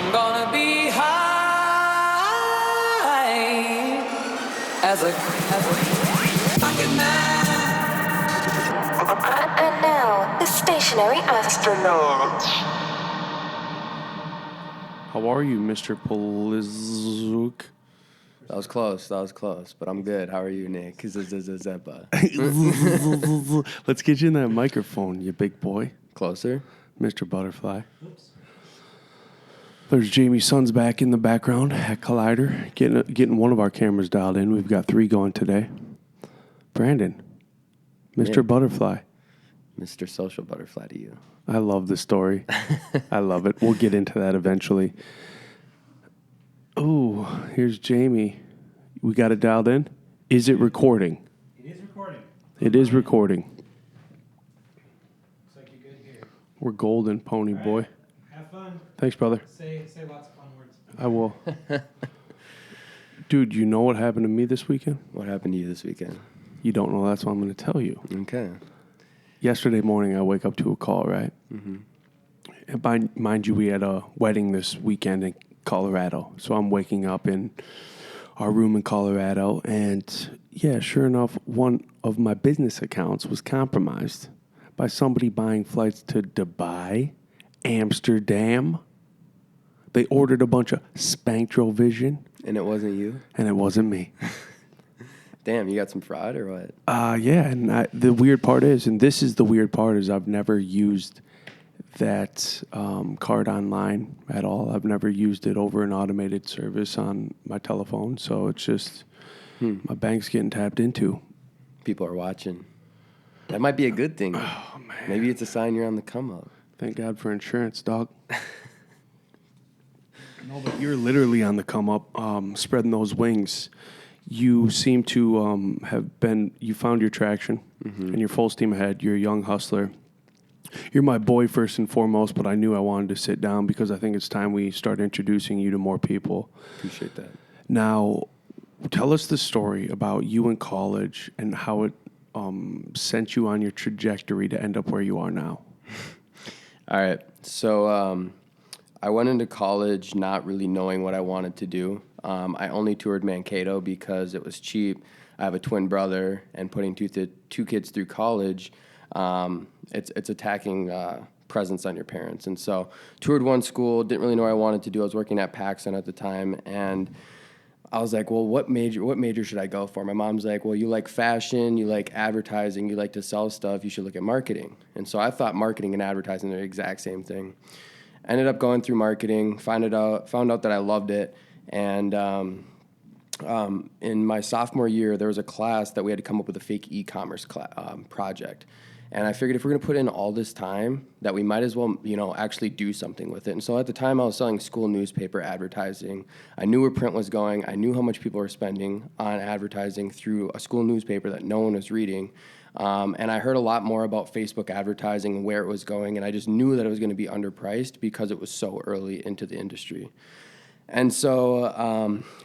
I'm gonna be high as a fucking man. And now, the stationary astronaut. How are you, Mr. Poliszuk? That was close, but I'm good. How are you, Nick? Let's get you in that microphone, you big boy. Closer? Mr. Butterfly. Oops. There's Jamie's son's back in the background at Collider, getting one of our cameras dialed in. We've got 3 going today. Brandon, Mr. Yeah. Butterfly. Mr. Social Butterfly to you. I love the story. I love it. We'll get into that eventually. Oh, here's Jamie. We got it dialed in? Is it recording? It is recording. It is recording. Looks like you're good here. We're golden, pony boy. Right. Have fun. Thanks, brother. Say lots of fun words. I will. Dude, you know what happened to me this weekend? What happened to you this weekend? You don't know. That's what I'm going to tell you. Okay. Yesterday morning, I wake up to a call, right? Mm-hmm. And mind you, we had a wedding this weekend in Colorado. So I'm waking up in our room in Colorado. And yeah, sure enough, one of my business accounts was compromised by somebody buying flights to Dubai, Amsterdam. They ordered a bunch of Spectrovision. And it wasn't you? And it wasn't me. Damn, you got some fraud or what? Yeah, and the weird part is, and this is the weird part, is I've never used that card online at all. I've never used it over an automated service on my telephone, so it's just my bank's getting tapped into. People are watching. That might be a good thing. Oh, man. Maybe it's a sign you're on the come up. Thank God for insurance, dog. No, but you're literally on the come up, spreading those wings. You seem to you found your traction, and you're full steam ahead. You're a young hustler. You're my boy first and foremost, but I knew I wanted to sit down because I think it's time we start introducing you to more people. Appreciate that. Now, tell us the story about you in college and how it sent you on your trajectory to end up where you are now. All right. So I went into college not really knowing what I wanted to do. I only toured Mankato because it was cheap. I have a twin brother, and putting two kids through college, it's attacking presence on your parents. And so toured one school, didn't really know what I wanted to do. I was working at Paxson at the time, and I was like, well, what major should I go for? My mom's like, well, you like fashion, you like advertising, you like to sell stuff, you should look at marketing. And so I thought marketing and advertising are the exact same thing. Ended up going through marketing, found out that I loved it. And in my sophomore year, there was a class that we had to come up with a fake e-commerce project. And I figured if we're going to put in all this time, that we might as well, actually do something with it. And so at the time, I was selling school newspaper advertising. I knew where print was going. I knew how much people were spending on advertising through a school newspaper that no one was reading. And I heard a lot more about Facebook advertising and where it was going. And I just knew that it was going to be underpriced because it was so early into the industry. And so,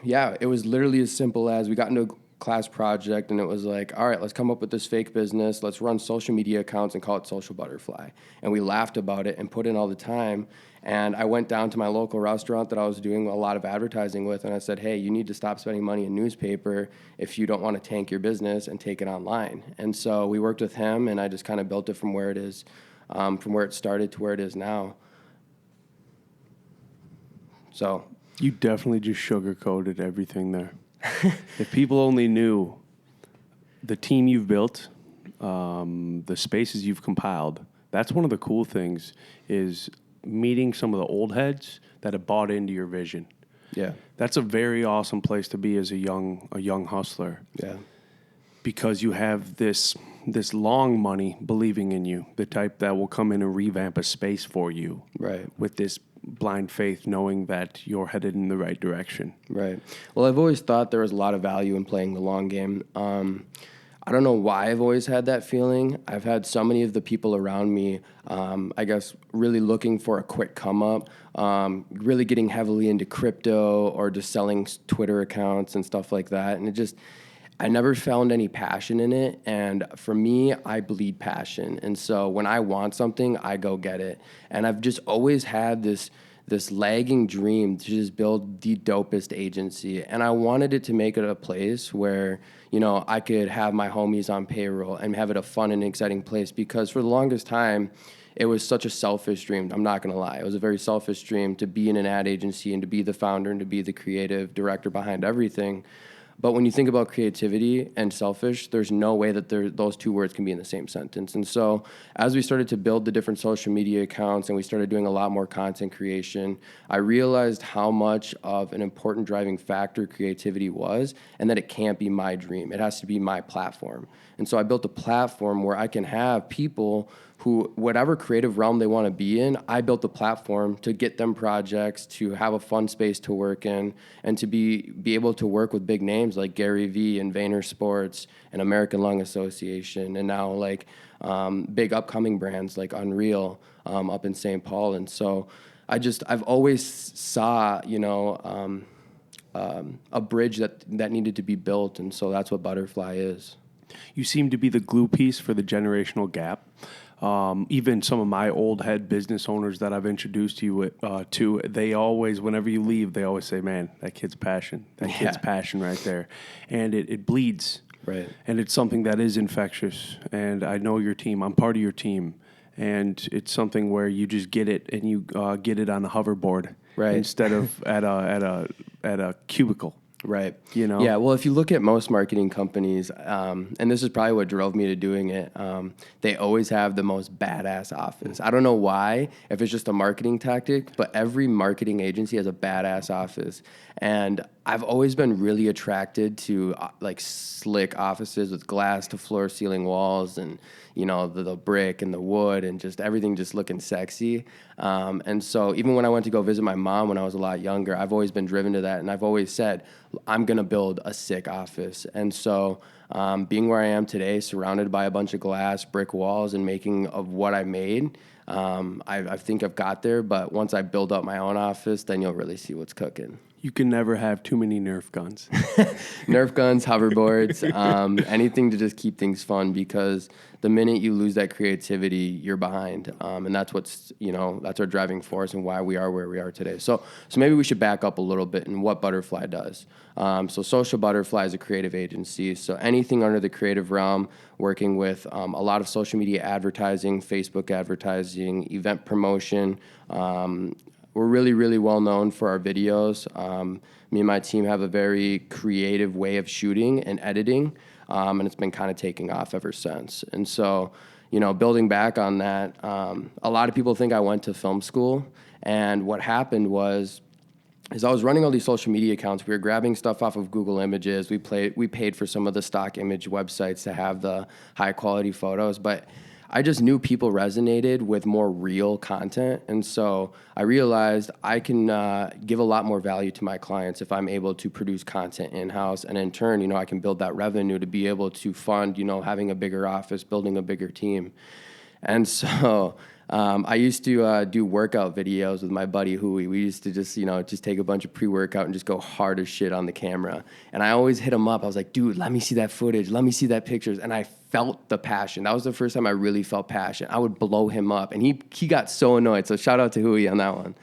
it was literally as simple as we got into a class project, and it was like, all right, let's come up with this fake business. Let's run social media accounts and call it Social Butterfly. And we laughed about it and put in all the time. And I went down to my local restaurant that I was doing a lot of advertising with, and I said, hey, you need to stop spending money in newspaper if you don't want to tank your business and take it online. And so we worked with him, and I just kind of built it from where it is, from where it started to where it is now. So You definitely just sugar-coated everything there. If people only knew the team you've built, the spaces you've compiled, that's one of the cool things is meeting some of the old heads that have bought into your vision. Yeah. That's a very awesome place to be as a young hustler. Yeah. Because you have this long money believing in you, the type that will come in and revamp a space for you. Right. With this blind faith, knowing that you're headed in the right direction. Right. Well, I've always thought there was a lot of value in playing the long game. I don't know why I've always had that feeling. I've had so many of the people around me, I guess, really looking for a quick come up, really getting heavily into crypto or just selling Twitter accounts and stuff like that. And I never found any passion in it. And for me, I bleed passion. And so when I want something, I go get it. And I've just always had this this lagging dream to just build the dopest agency. And I wanted it to make it a place where, you know, I could have my homies on payroll and have it a fun and exciting place, because for the longest time, it was such a selfish dream. I'm not going to lie. It was a very selfish dream to be in an ad agency and to be the founder and to be the creative director behind everything. But when you think about creativity and selfish, there's no way that those two words can be in the same sentence. And so as we started to build the different social media accounts and we started doing a lot more content creation, I realized how much of an important driving factor creativity was, and that it can't be my dream. It has to be my platform. And so I built a platform where I can have people who, whatever creative realm they want to be in, I built the platform to get them projects, to have a fun space to work in, and to be able to work with big names like Gary Vee and Vayner Sports and American Lung Association, and now like big upcoming brands like Unreal up in St. Paul. And so I've always saw, you know, a bridge that needed to be built, and so that's what Butterfly is. You seem to be the glue piece for the generational gap. Even some of my old head business owners that I've introduced you to, they always, whenever you leave, they always say, man, that kid's passion. That kid's passion right there. And it bleeds. Right. And it's something that is infectious. And I know your team. I'm part of your team. And it's something where you just get it, and you get it on a hoverboard, right, instead of at a cubicle. Right. You know? Yeah. Well, if you look at most marketing companies, and this is probably what drove me to doing it, they always have the most badass office. I don't know why, if it's just a marketing tactic, but every marketing agency has a badass office. And I've always been really attracted to like slick offices with glass to floor ceiling walls, and, you know, the brick and the wood and just everything just looking sexy. And so even when I went to go visit my mom when I was a lot younger, I've always been driven to that. And I've always said, I'm going to build a sick office. And so being where I am today, surrounded by a bunch of glass, brick walls, and making of what I made, I think I've got there. But once I build up my own office, then you'll really see what's cooking. You can never have too many Nerf guns. Nerf guns, hoverboards, anything to just keep things fun, because the minute you lose that creativity, you're behind. And that's what's, you know, that's our driving force and why we are where we are today. So maybe we should back up a little bit and what Butterfly does. So Social Butterfly is a creative agency. So anything under the creative realm, working with a lot of social media advertising, Facebook advertising, event promotion. We're really, really well known for our videos. Me and my team have a very creative way of shooting and editing, and it's been kind of taking off ever since. And so, you know, building back on that, a lot of people think I went to film school, and what happened was, I was running all these social media accounts. We were grabbing stuff off of Google Images. We paid for some of the stock image websites to have the high quality photos, but I just knew people resonated with more real content. And so I realized I can give a lot more value to my clients if I'm able to produce content in-house. And in turn, you know, I can build that revenue to be able to fund, you know, having a bigger office, building a bigger team. And so I used to do workout videos with my buddy Hui. We used to just take a bunch of pre-workout and just go hard as shit on the camera. And I always hit him up. I was like, dude, let me see that footage. Let me see that pictures. And I felt the passion. That was the first time I really felt passion. I would blow him up. And he got so annoyed. So shout out to Hui on that one.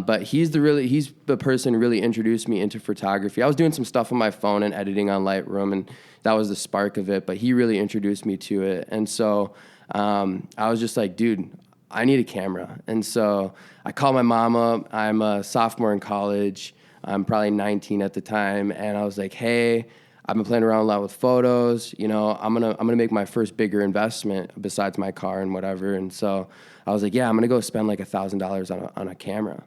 But he's the person who really introduced me into photography. I was doing some stuff on my phone and editing on Lightroom, and that was the spark of it. But he really introduced me to it. And so I was just like, dude, I need a camera. And so I called my mom up. I'm a sophomore in college. I'm probably 19 at the time. And I was like, hey, I've been playing around a lot with photos. You know, I'm gonna make my first bigger investment besides my car and whatever. And so I was like, yeah, I'm gonna go spend like $1,000 on a camera.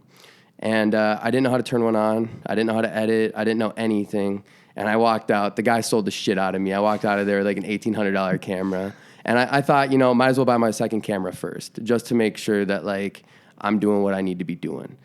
And I didn't know how to turn one on. I didn't know how to edit. I didn't know anything. And I walked out. The guy sold the shit out of me. I walked out of there with like an $1,800 camera. And I thought, you know, might as well buy my second camera first, just to make sure that like I'm doing what I need to be doing.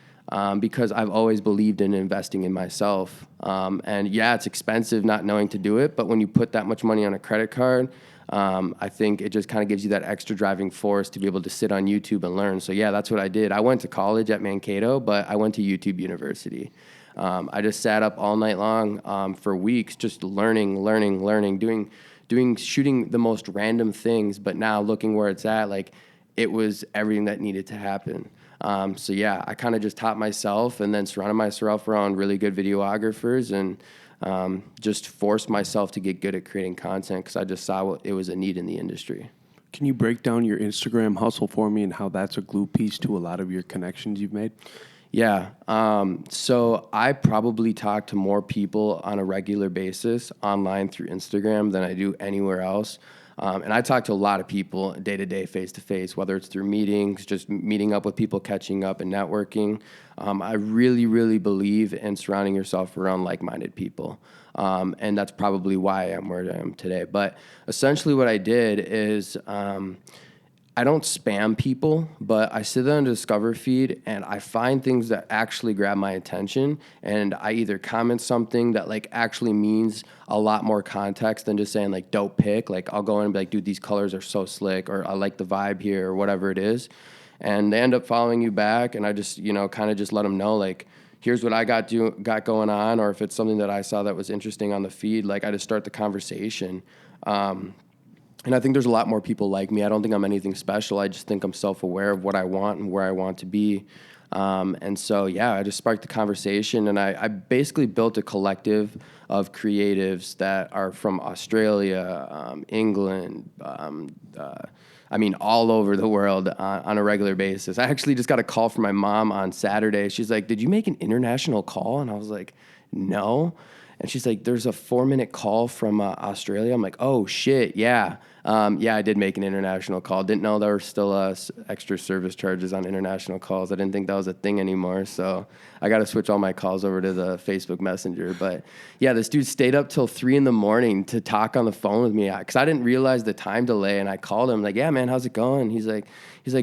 Because I've always believed in investing in myself. And yeah, it's expensive not knowing to do it, but when you put that much money on a credit card, I think it just kind of gives you that extra driving force to be able to sit on YouTube and learn. So yeah, that's what I did. I went to college at Mankato, but I went to YouTube University. I just sat up all night long for weeks, just learning, shooting the most random things, but now looking where it's at, like it was everything that needed to happen. So yeah, I kind of just taught myself and then surrounded myself around really good videographers and just forced myself to get good at creating content because I just saw it was a need in the industry. Can you break down your Instagram hustle for me and how that's a glue piece to a lot of your connections you've made? Yeah. So I probably talk to more people on a regular basis online through Instagram than I do anywhere else. And I talk to a lot of people day to day, face to face, whether it's through meetings, just meeting up with people, catching up and networking. I really, really believe in surrounding yourself around like-minded people. And that's probably why I'm where I am today. But essentially what I did is, I don't spam people, but I sit there on the Discover feed and I find things that actually grab my attention, and I either comment something that like actually means a lot more context than just saying like dope pic. Like I'll go in and be like, dude, these colors are so slick, or I like the vibe here, or whatever it is. And they end up following you back, and I just, kind of just let them know like, here's what I got going on, or if it's something that I saw that was interesting on the feed, like I just start the conversation. And I think there's a lot more people like me. I don't think I'm anything special. I just think I'm self-aware of what I want and where I want to be. And so, yeah, I just sparked the conversation, and I basically built a collective of creatives that are from Australia, England, all over the world on a regular basis. I actually just got a call from my mom on Saturday. She's like, "Did you make an international call?" And I was like, "No." And she's like, "There's a 4-minute call from Australia." I'm like, "Oh, shit, yeah. Yeah, I did make an international call. Didn't know there were still extra service charges on international calls. I didn't think that was a thing anymore. So I got to switch all my calls over to the Facebook Messenger." But yeah, this dude stayed up till 3 a.m. to talk on the phone with me because I didn't realize the time delay. And I called him like, "Yeah, man, how's it going?" He's like,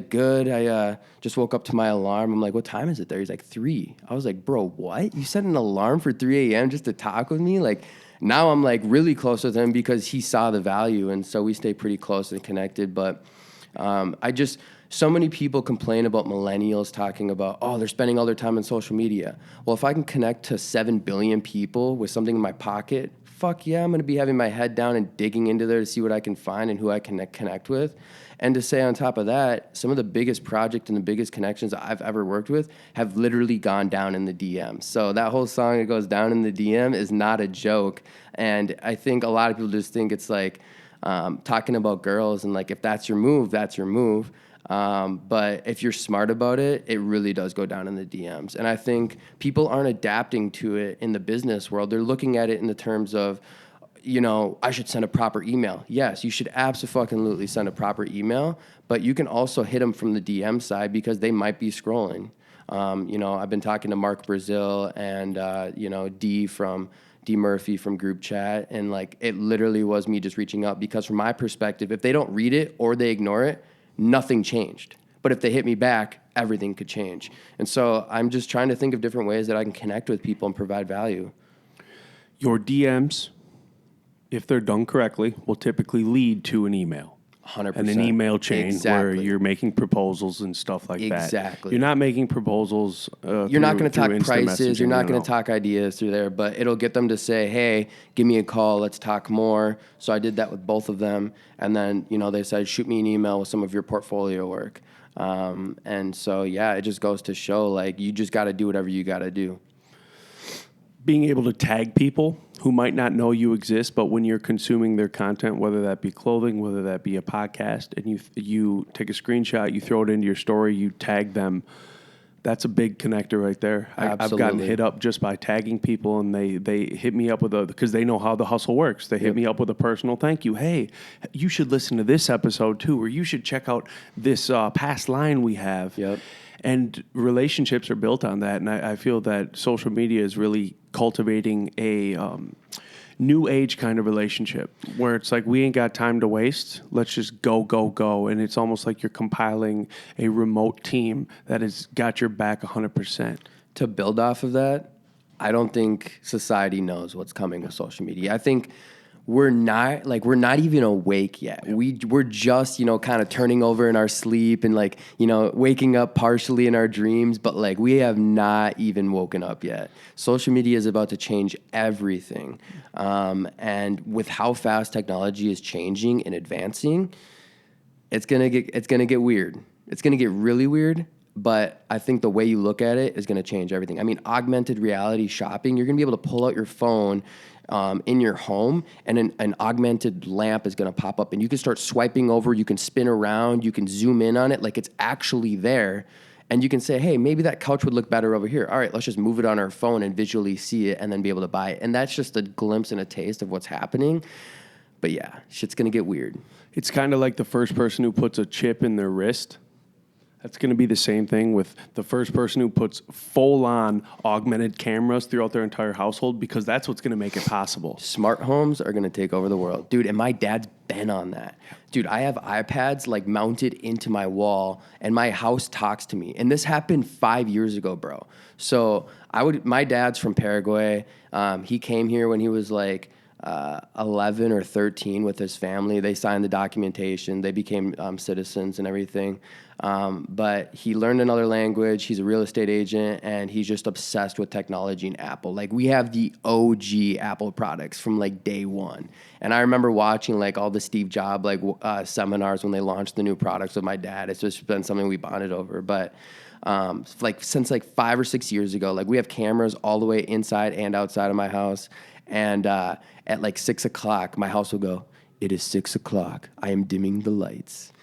"Good. I just woke up to my alarm." I'm like, "What time is it there?" He's like, 3. I was like, "Bro, what? You set an alarm for 3 a.m. just to talk with me?" Like, now I'm like really close with him because he saw the value, and so we stay pretty close and connected. But so many people complain about millennials talking about, oh, they're spending all their time on social media. Well, if I can connect to 7 billion people with something in my pocket, fuck yeah, I'm going to be having my head down and digging into there to see what I can find and who I can connect with. And to say on top of that, some of the biggest projects and the biggest connections I've ever worked with have literally gone down in the DM. So that whole song, "It Goes Down in the DM," is not a joke. And I think a lot of people just think it's like talking about girls and like, if that's your move, that's your move. But if you're smart about it, it really does go down in the DMs. And I think people aren't adapting to it in the business world. They're looking at it in the terms of, I should send a proper email. Yes, you should absolutely send a proper email, but you can also hit them from the DM side because they might be scrolling. I've been talking to Mark Brazil and, D Murphy from group chat. And like, it literally was me just reaching out because from my perspective, if they don't read it or they ignore it, nothing changed. But if they hit me back, everything could change. And so I'm just trying to think of different ways that I can connect with people and provide value. Your DMs, if they're done correctly, will typically lead to an email. 100%. And an email chain where Exactly. you're making proposals and stuff like that. Exactly. You're not making proposals. You're not going to talk prices. You're not going to to talk ideas through there, but it'll get them to say, "Hey, give me a call. Let's talk more." So I did that with both of them. And then, they said, "Shoot me an email with some of your portfolio work." And so, yeah, it just goes to show, like, you just got to do whatever you got to do. Being able to tag people who might not know you exist, but when you're consuming their content, whether that be clothing, whether that be a podcast, and you take a screenshot, you throw it into your story, you tag them, that's a big connector right there. I've gotten hit up just by tagging people, and they hit me up because they know how the hustle works. They hit me up with a personal thank you. "Hey, you should listen to this episode too, or you should check out this past line we have." Yep. And relationships are built on that. And I feel that social media is really cultivating a new age kind of relationship where it's like, we ain't got time to waste. Let's just go, go, go. And it's almost like you're compiling a remote team that has got your back 100%. To build off of that, I don't think society knows what's coming with social media. I think we're not even awake yet. We're just, kind of turning over in our sleep and waking up partially in our dreams, but we have not even woken up yet. Social media is about to change everything. And with how fast technology is changing and advancing, it's going to get weird. It's going to get really weird, but I think the way you look at it is going to change everything. I mean, augmented reality shopping, you're going to be able to pull out your phone in your home, and an augmented lamp is going to pop up, and you can start swiping over, you can spin around, you can zoom in on it like it's actually there, and you can say, hey, maybe that couch would look better over here. All right, let's just move it on our phone and visually see it and then be able to buy it. And that's just a glimpse and a taste of what's happening. But yeah, shit's going to get weird. It's kind of like the first person who puts a chip in their wrist. That's going to be the same thing with the first person who puts full-on augmented cameras throughout their entire household, because that's what's going to make it possible. Smart homes are going to take over the world. Dude, and my dad's been on that. Dude, I have iPads like mounted into my wall, and my house talks to me. And this happened 5 years ago, bro. So my dad's from Paraguay. He came here when he was like 11 or 13 with his family. They signed the documentation. They became citizens and everything. But he learned another language. He's a real estate agent, and he's just obsessed with technology and Apple. Like, we have the OG Apple products from like day one. And I remember watching like all the Steve Jobs seminars when they launched the new products with my dad. It's just been something we bonded over. But like since like 5 or 6 years ago, like we have cameras all the way inside and outside of my house. And at like 6 o'clock, my house will go, "It is 6 o'clock. I am dimming the lights."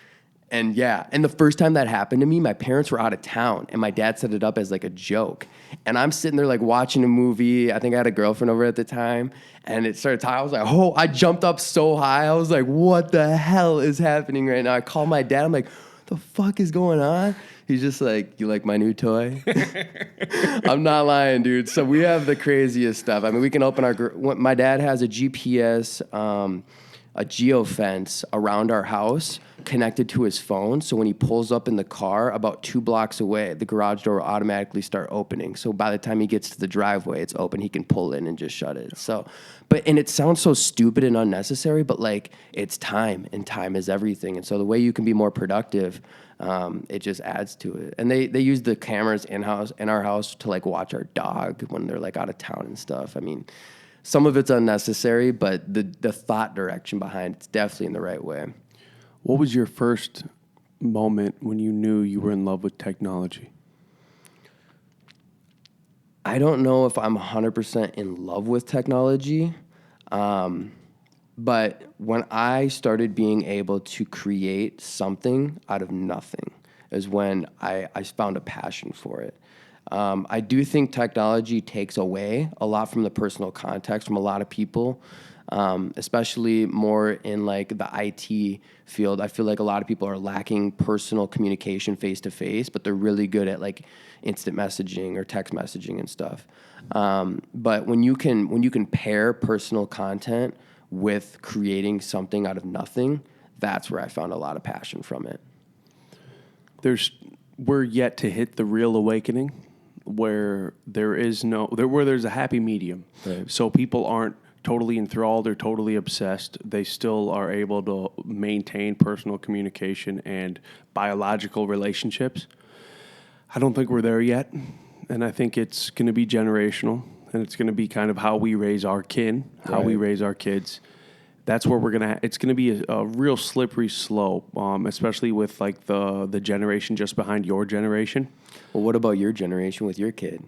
And yeah, and the first time that happened to me, my parents were out of town, and my dad set it up as like a joke. And I'm sitting there like watching a movie. I think I had a girlfriend over at the time, and it started talking. I was like, oh, I jumped up so high. I was like, what the hell is happening right now? I called my dad. I'm like, what the fuck is going on? He's just like, you like my new toy? I'm not lying, dude. So we have the craziest stuff. I mean, we can open my dad has a GPS, a geofence around our house connected to his phone. So when he pulls up in the car about 2 blocks away, the garage door will automatically start opening. So by the time he gets to the driveway, it's open. He can pull in and just shut it. So, and it sounds so stupid and unnecessary, but like it's time, and time is everything. And so the way you can be more productive, it just adds to it. And they use the cameras in our house to like watch our dog when they're like out of town and stuff. I mean, some of it's unnecessary, but the thought direction behind it's definitely in the right way. What was your first moment when you knew you were in love with technology? I don't know if I'm 100% in love with technology, but when I started being able to create something out of nothing is when I found a passion for it. I do think technology takes away a lot from the personal context from a lot of people, especially more in like the IT field. I feel like a lot of people are lacking personal communication face to face, but they're really good at like instant messaging or text messaging and stuff. But when you can pair personal content with creating something out of nothing, that's where I found a lot of passion from it. We're yet to hit the real awakening where there's a happy medium. Right. So people aren't totally enthralled or totally obsessed. They still are able to maintain personal communication and biological relationships. I don't think we're there yet, and I think it's going to be generational, and it's going to be kind of how we raise our kin, how we raise our kids. That's where it's going to be a real slippery slope, especially with like the generation just behind your generation. Well, what about your generation with your kid?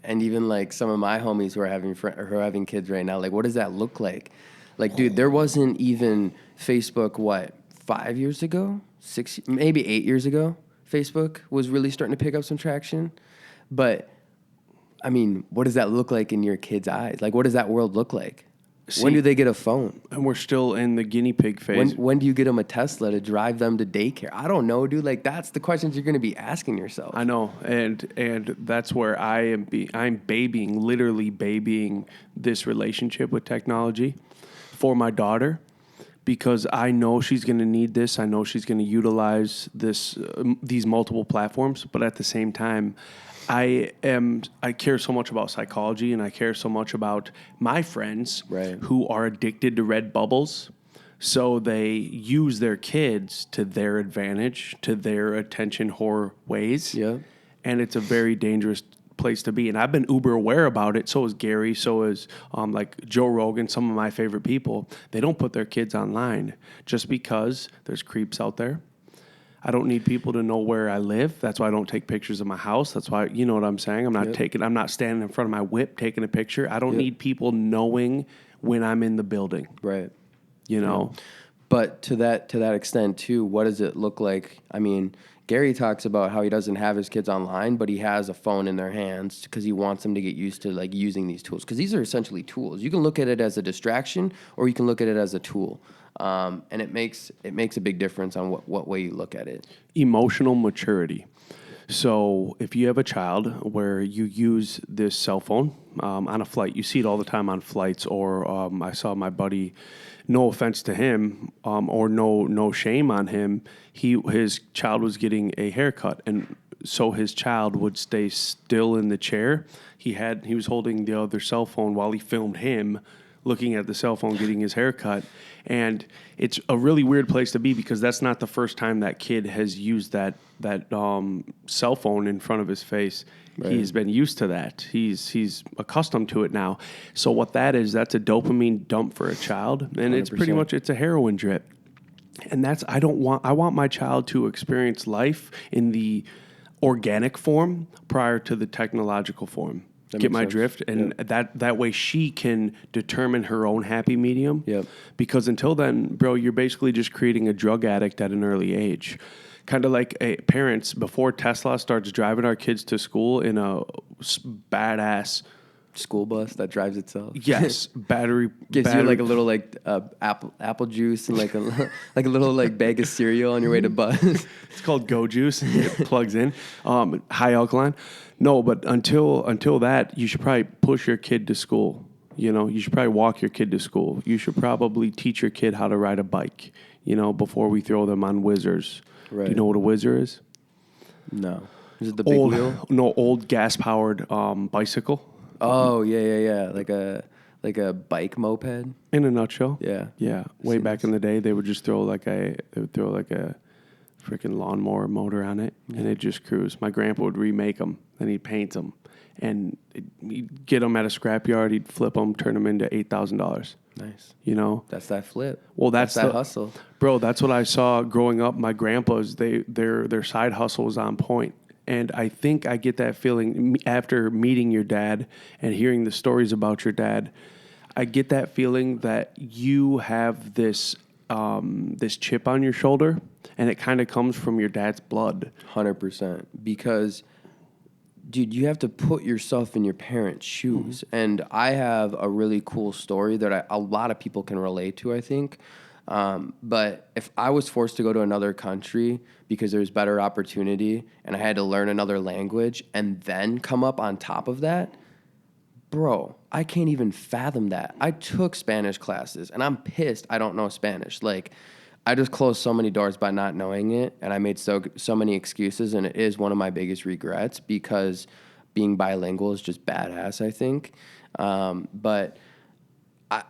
And even like some of my homies who are having kids right now, like what does that look like? Like, dude, there wasn't even Facebook, 5 years ago? 6, maybe 8 years ago, Facebook was really starting to pick up some traction. But, I mean, what does that look like in your kids' eyes? Like, what does that world look like? When do they get a phone? And we're still in the guinea pig phase. When do you get them a Tesla to drive them to daycare? I don't know, dude. Like, that's the questions you're going to be asking yourself. I know, and that's where I'm literally babying this relationship with technology for my daughter, because I know she's going to need this. I know she's going to utilize these multiple platforms, but at the same time, I care so much about psychology, and I care so much about my friends who are addicted to red bubbles. So they use their kids to their advantage, to their attention whore ways. Yeah. And it's a very dangerous place to be. And I've been uber aware about it. So is Gary. So is like Joe Rogan, some of my favorite people. They don't put their kids online just because there's creeps out there. I don't need people to know where I live. That's why I don't take pictures of my house. That's why, you know what I'm saying? I'm not standing in front of my whip taking a picture. I don't need people knowing when I'm in the building. Right. You know? But to that extent too, what does it look like? I mean, Gary talks about how he doesn't have his kids online, but he has a phone in their hands because he wants them to get used to like using these tools, because these are essentially tools. You can look at it as a distraction, or you can look at it as a tool, and it makes a big difference on what way you look at it. Emotional maturity. So if you have a child where you use this cell phone on a flight, you see it all the time on flights, or I saw my buddy, no offense to him, or no shame on him, his child was getting a haircut, and so his child would stay still in the chair. He was holding the other cell phone while he filmed him looking at the cell phone getting his haircut. And it's a really weird place to be, because that's not the first time that kid has used that cell phone in front of his face. Right. He's been used to that. He's accustomed to it now. So what that's a dopamine dump for a child, and 100%. It's pretty much, it's a heroin drip. And I want my child to experience life in the organic form prior to the technological form. Get my drift? And that way she can determine her own happy medium. Yep. Because until then, bro, you're basically just creating a drug addict at an early age. Kind of like parents, before Tesla starts driving our kids to school in a badass school bus that drives itself. Yes, gives you like a little like apple juice and like a little like bag of cereal on your way to bus. It's called Go Juice. It plugs in. High alkaline. No, but until that, you should probably push your kid to school. You know, you should probably walk your kid to school. You should probably teach your kid how to ride a bike, you know, before we throw them on whizzers. Right. Do you know what a whizzer is? No. Is it the big wheel? No, old gas-powered bicycle. Oh, yeah. Like a bike moped? In a nutshell. Yeah. Yeah. Way back in the day, they would just throw like a freaking lawnmower motor on it, and it just cruised. My grandpa would remake them, and he'd paint them, and he'd get them at a scrapyard. He'd flip them, turn them into $8,000. Nice. You know? That's that flip. Well, that's that hustle. Bro, that's what I saw growing up. My grandpas, their side hustle was on point. And I think I get that feeling after meeting your dad and hearing the stories about your dad. I get that feeling that you have this chip on your shoulder, and it kind of comes from your dad's blood. 100%. Because, dude, you have to put yourself in your parents' shoes. Mm-hmm. And I have a really cool story that a lot of people can relate to, I think. But if I was forced to go to another country because there's better opportunity and I had to learn another language and then come up on top of that, bro, I can't even fathom that. I took Spanish classes and I'm pissed I don't know Spanish. Like, I just closed so many doors by not knowing it, and I made so many excuses, and it is one of my biggest regrets because being bilingual is just badass, I think. But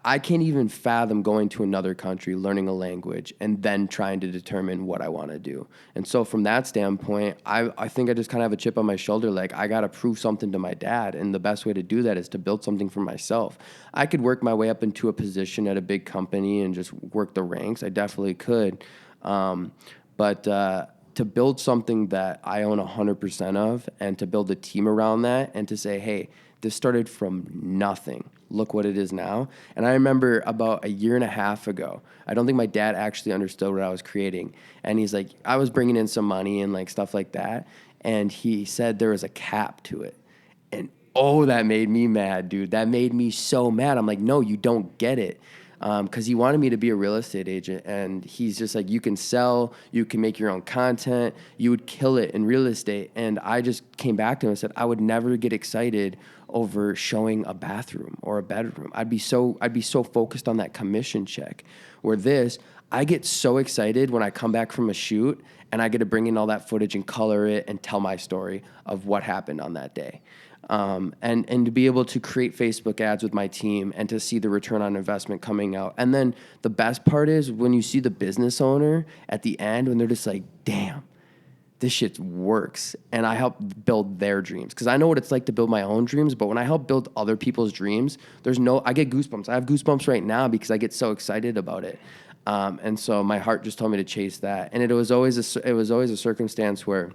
I can't even fathom going to another country, learning a language, and then trying to determine what I want to do. And so from that standpoint, I think I just kind of have a chip on my shoulder. Like, I got to prove something to my dad. And the best way to do that is to build something for myself. I could work my way up into a position at a big company and just work the ranks. I definitely could. But to build something that I own 100% of, and to build a team around that, and to say, hey, this started from nothing. Look what it is now. And I remember about a year and a half ago, I don't think my dad actually understood what I was creating. And he's like, I was bringing in some money and like stuff like that. And he said there was a cap to it. And oh, that made me mad, dude. That made me so mad. I'm like, no, you don't get it. Because he wanted me to be a real estate agent. And he's just like, you can sell, you can make your own content, you would kill it in real estate. And I just came back to him and said, I would never get excited over showing a bathroom or a bedroom. I'd be so focused on that commission check. Where this, I get so excited when I come back from a shoot and I get to bring in all that footage and color it and tell my story of what happened on that day. And to be able to create Facebook ads with my team and to see the return on investment coming out. And then the best part is when you see the business owner at the end, when they're just like, damn, this shit works. And I help build their dreams. Because I know what it's like to build my own dreams, but when I help build other people's dreams, I get goosebumps. I have goosebumps right now because I get so excited about it. And so my heart just told me to chase that. And it was always a circumstance where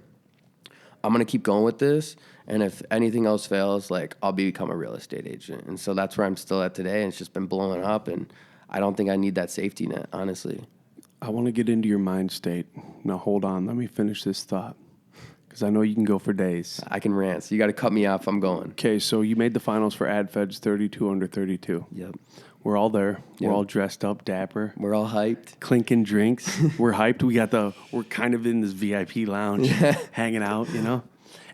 I'm going to keep going with this. And if anything else fails, like I'll become a real estate agent. And so that's where I'm still at today. And it's just been blowing up. And I don't think I need that safety net, honestly. I want to get into your mind state. Now, hold on. Let me finish this thought because I know you can go for days. I can rant. So you got to cut me off. I'm going. Okay, so you made the finals for AdFed's 32 under 32. Yep. We're all there. Yep. We're all dressed up, dapper. We're all hyped. Clinking drinks. We're hyped. We're kind of in this VIP lounge, hanging out, you know?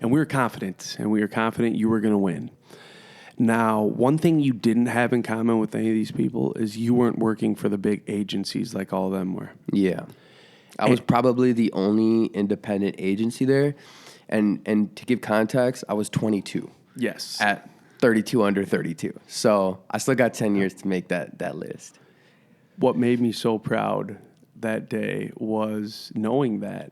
And we were confident. And we were confident you were going to win. Now, one thing you didn't have in common with any of these people is you weren't working for the big agencies like all of them were. Yeah. I was probably the only independent agency there. And to give context, I was 22. Yes. At 32 under 32. So I still got 10 years to make that list. What made me so proud that day was knowing that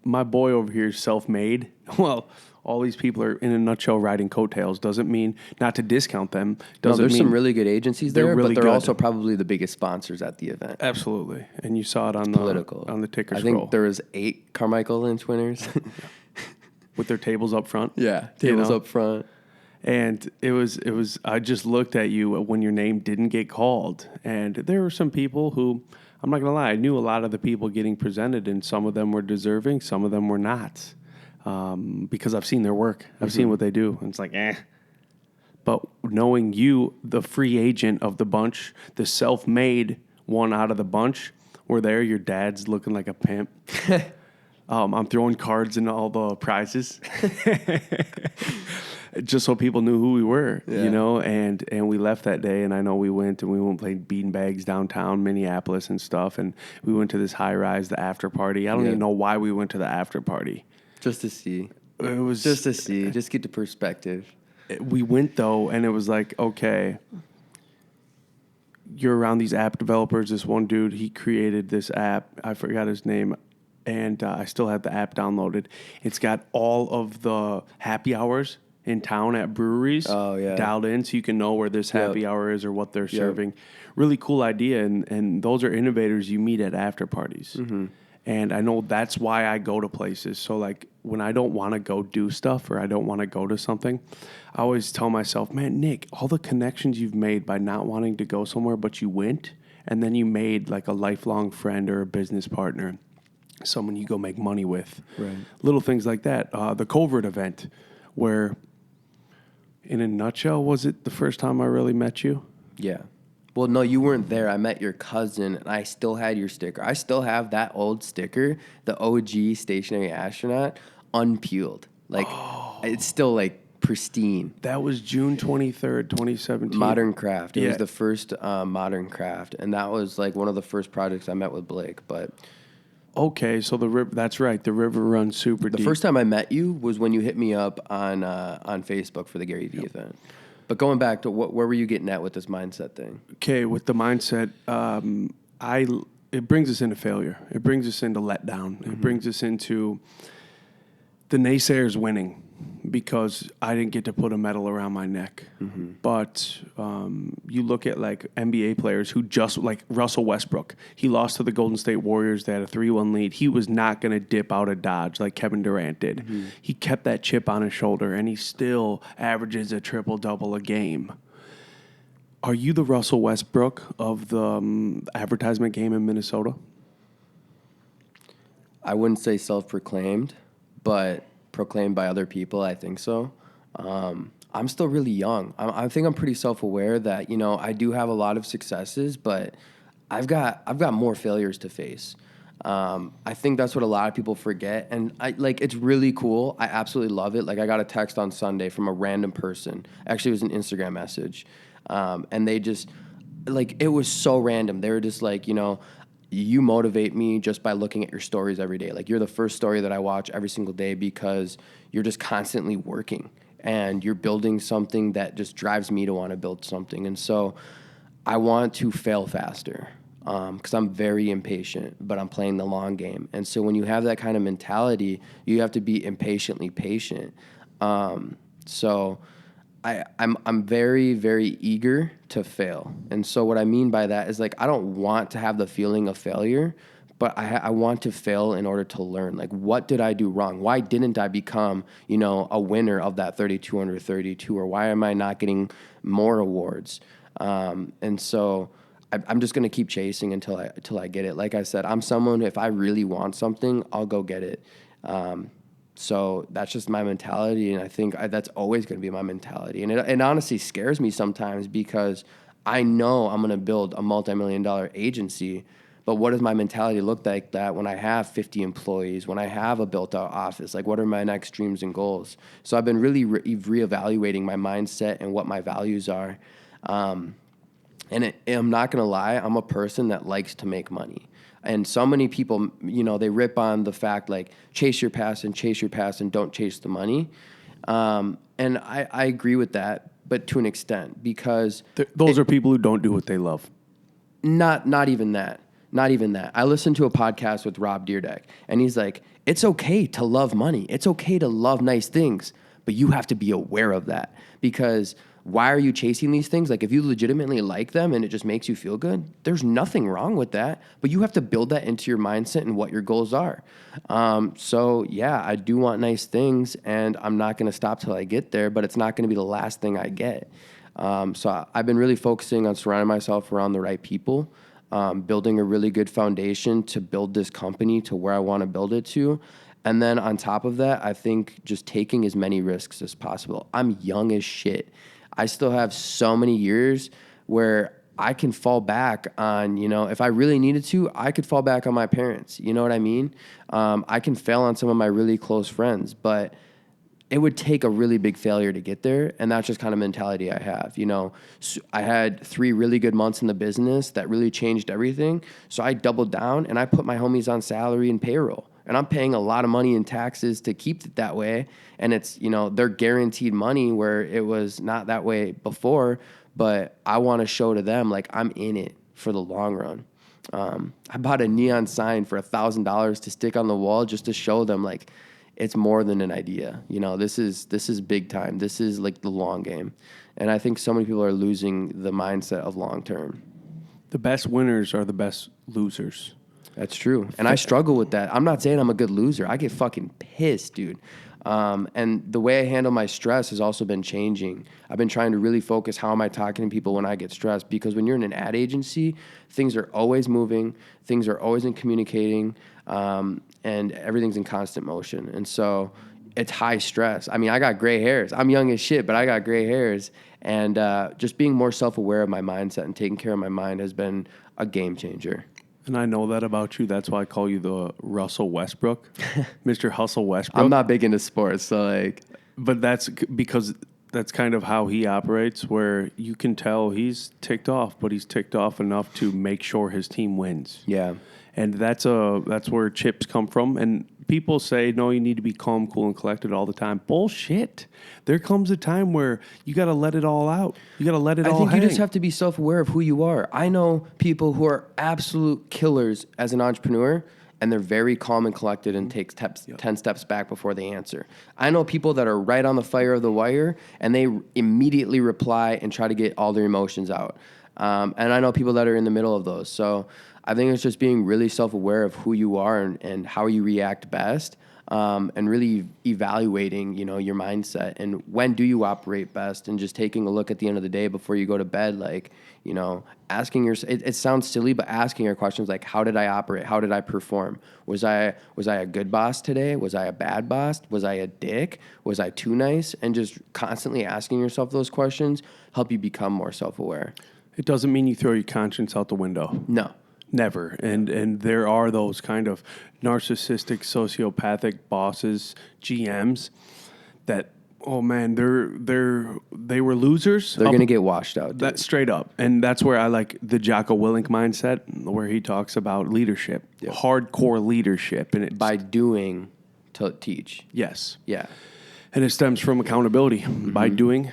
my boy over here is self-made. Well, all these people are in a nutshell riding coattails. Doesn't mean not to discount them. Doesn't there's mean some really good agencies there, really but they're good. also probably the biggest sponsors at the event. Absolutely, and you saw it on Political. on the ticker I scroll. think there was 8 Carmichael Lynch winners. With their tables up front. Yeah, tables know? up front. And it was. I just looked at you when your name didn't get called, and there were some people who, I'm not gonna lie, I knew a lot of the people getting presented, and some of them were deserving, some of them were not, because I've seen their work, I've seen what they do, and it's like, eh. But knowing you, the free agent of the bunch, the self-made one out of the bunch, were there. Your dad's looking like a pimp. I'm throwing cards in all the prizes. Just so people knew who we were, you know, and we left that day, and I know we went and played beanbags downtown Minneapolis and stuff, and we went to this high rise, the after party. I don't even know why we went to the after party. Just to see. It was Just to see. Just get the perspective. We went though, and it was like, okay, you're around these app developers. This one dude, he created this app. I forgot his name. And I still have the app downloaded. It's got all of the happy hours in town at breweries dialed in, so you can know where this happy hour is or what they're serving. Really cool idea, and those are innovators you meet at after parties. Mm-hmm. And I know that's why I go to places. So like when I don't want to go do stuff or I don't want to go to something, I always tell myself, man, Nick, all the connections you've made by not wanting to go somewhere, but you went, and then you made like a lifelong friend or a business partner, someone you go make money with. Right. Little things like that. The Covert event, where, in a nutshell, was it the first time I really met you? Yeah. Well, no, you weren't there. I met your cousin, and I still had your sticker. I still have that old sticker, the OG stationary astronaut, unpeeled. Like, it's still, like, pristine. That was June 23rd, 2017. Modern Craft. It was the first Modern Craft, and that was, like, one of the first projects I met with Blake, but... Okay, so the river, that's right, the river runs super deep. The first time I met you was when you hit me up on Facebook for the Gary Vee event. But going back to where were you getting at with this mindset thing? Okay, with the mindset, it brings us into failure. It brings us into letdown. Mm-hmm. It brings us into the naysayers winning because I didn't get to put a medal around my neck. Mm-hmm. But you look at like NBA players who just, like Russell Westbrook, he lost to the Golden State Warriors. They had a 3-1 lead. He was not going to dip out of Dodge like Kevin Durant did. Mm-hmm. He kept that chip on his shoulder, and he still averages a triple-double a game. Are you the Russell Westbrook of the advertisement game in Minnesota? I wouldn't say self-proclaimed, but proclaimed by other people, I think so. I'm still really young. I think I'm pretty self-aware that, you know, I do have a lot of successes, but I've got more failures to face. I think that's what a lot of people forget. And it's really cool. I absolutely love it. Like, I got a text on Sunday from a random person. Actually, it was an Instagram message. And they just, like, it was so random. They were just like, you know, you motivate me just by looking at your stories every day. Like, you're the first story that I watch every single day because you're just constantly working and you're building something that just drives me to want to build something. And so I want to fail faster because I'm very impatient, but I'm playing the long game. And so when you have that kind of mentality, you have to be impatiently patient. So I'm very, very eager to fail. And so what I mean by that is like, I don't want to have the feeling of failure, but I want to fail in order to learn. Like, what did I do wrong? Why didn't I become, a winner of that 32 under 32? Or why am I not getting more awards? And so I'm just going to keep chasing until I get it. Like I said, I'm someone, if I really want something, I'll go get it. So that's just my mentality, and I think that's always going to be my mentality. And it honestly scares me sometimes because I know I'm going to build a multi-million-dollar agency, but what does my mentality look like that when I have 50 employees, when I have a built-out office? Like, what are my next dreams and goals? So I've been really reevaluating my mindset and what my values are. And I'm not going to lie, I'm a person that likes to make money. And so many people, they rip on the fact, like, chase your passion, don't chase the money. And I agree with that, but to an extent, because those are people who don't do what they love. Not even that. I listened to a podcast with Rob Dyrdek, and he's like, it's okay to love money. It's okay to love nice things, but you have to be aware of that, because why are you chasing these things? Like, if you legitimately like them and it just makes you feel good, there's nothing wrong with that, but you have to build that into your mindset and what your goals are. So yeah, I do want nice things, and I'm not going to stop till I get there, but it's not going to be the last thing I get. So I've been really focusing on surrounding myself around the right people, building a really good foundation to build this company to where I want to build it to. And then on top of that, I think just taking as many risks as possible. I'm young as shit. I still have so many years where I can fall back on, if I really needed to, I could fall back on my parents. You know what I mean? I can fail on some of my really close friends, but it would take a really big failure to get there. And that's just kind of mentality I have. So I had 3 really good months in the business that really changed everything. So I doubled down and I put my homies on salary and payroll. And I'm paying a lot of money in taxes to keep it that way. And it's, they're guaranteed money where it was not that way before. But I want to show to them, like, I'm in it for the long run. I bought a neon sign for $1,000 to stick on the wall just to show them, like, it's more than an idea. This is big time. This is like the long game. And I think so many people are losing the mindset of long term. The best winners are the best losers. That's true. And I struggle with that. I'm not saying I'm a good loser. I get fucking pissed, dude. And the way I handle my stress has also been changing. I've been trying to really focus, how am I talking to people when I get stressed? Because when you're in an ad agency, things are always moving, things are always in communicating, and everything's in constant motion. And so it's high stress. I mean, I got gray hairs. I'm young as shit, but I got gray hairs. And just being more self-aware of my mindset and taking care of my mind has been a game changer. And I know that about you. That's why I call you the Russell Westbrook, Mr. Hustle Westbrook. I'm not big into sports, so like. But that's because that's kind of how he operates, where you can tell he's ticked off, but he's ticked off enough to make sure his team wins. Yeah. And that's where chips come from. And people say, no, you need to be calm, cool, and collected all the time. Bullshit. There comes a time where you got to let it all out. You got to let it all hang. I think you just have to be self-aware of who you are. I know people who are absolute killers as an entrepreneur, and they're very calm and collected and take 10 steps back before they answer. I know people that are right on the fire of the wire, and they immediately reply and try to get all their emotions out. And I know people that are in the middle of those. So I think it's just being really self-aware of who you are and how you react best, and really evaluating, your mindset and when do you operate best, and just taking a look at the end of the day before you go to bed, like, asking yourself, it sounds silly, but asking your questions like, how did I operate? How did I perform? Was I a good boss today? Was I a bad boss? Was I a dick? Was I too nice? And just constantly asking yourself those questions help you become more self-aware. It doesn't mean you throw your conscience out the window. No. Never. And there are those kind of narcissistic, sociopathic bosses, GMs that, oh man, they were losers. They're going to get washed out. Dude. That's straight up. And that's where I like the Jocko Willink mindset, where he talks about leadership, hardcore leadership. And it's, by doing to teach. Yes. Yeah. And it stems from accountability. By doing,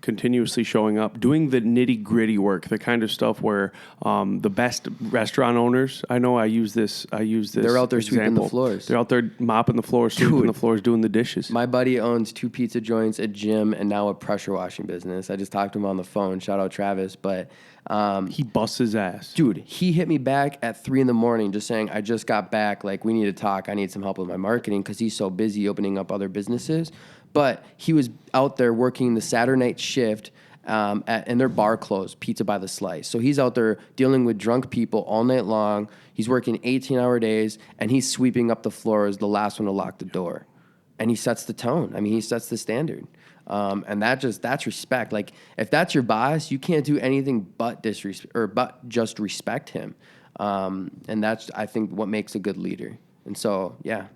continuously showing up, doing the nitty gritty work, the kind of stuff where the best restaurant owners, I know I use this. They're out there sweeping the floors. They're out there mopping the floors, sweeping the floors, doing the dishes. My buddy owns 2 pizza joints, a gym, and now a pressure washing business. I just talked to him on the phone. Shout out Travis. But He busts his ass. dude, he hit me back at 3 a.m. just saying, I just got back. Like, we need to talk. I need some help with my marketing because he's so busy opening up other businesses. But he was out there working the Saturday night shift and their bar closed, Pizza by the Slice. So he's out there dealing with drunk people all night long. He's working 18-hour days, and he's sweeping up the floor as the last one to lock the door. And he sets the tone. I mean, he sets the standard. And that's respect. Like, if that's your boss, you can't do anything but just respect him. And that's, I think, what makes a good leader. And so, yeah.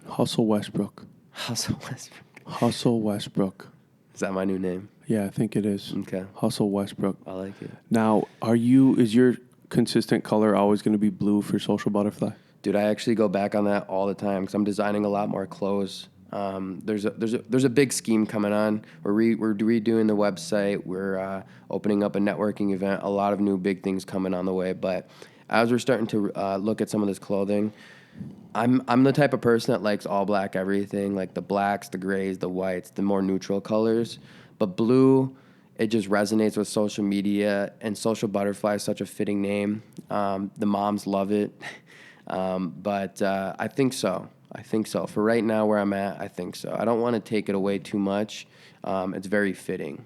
Hustle Westbrook. Hustle Westbrook. Hustle Westbrook. Is that my new name? Yeah, I think it is. Okay. Hustle Westbrook. I like it. Now, is your consistent color always going to be blue for Social Butterfly? Dude, I actually go back on that all the time because I'm designing a lot more clothes. There's a big scheme coming on. We're redoing the website. We're opening up a networking event. A lot of new big things coming on the way. But as we're starting to look at some of this clothing, I'm the type of person that likes all black everything, like the blacks, the grays, the whites, the more neutral colors. But blue, it just resonates with social media, and Social Butterfly is such a fitting name. The moms love it. But I think so. For right now where I'm at, I think so. I don't want to take it away too much. It's very fitting.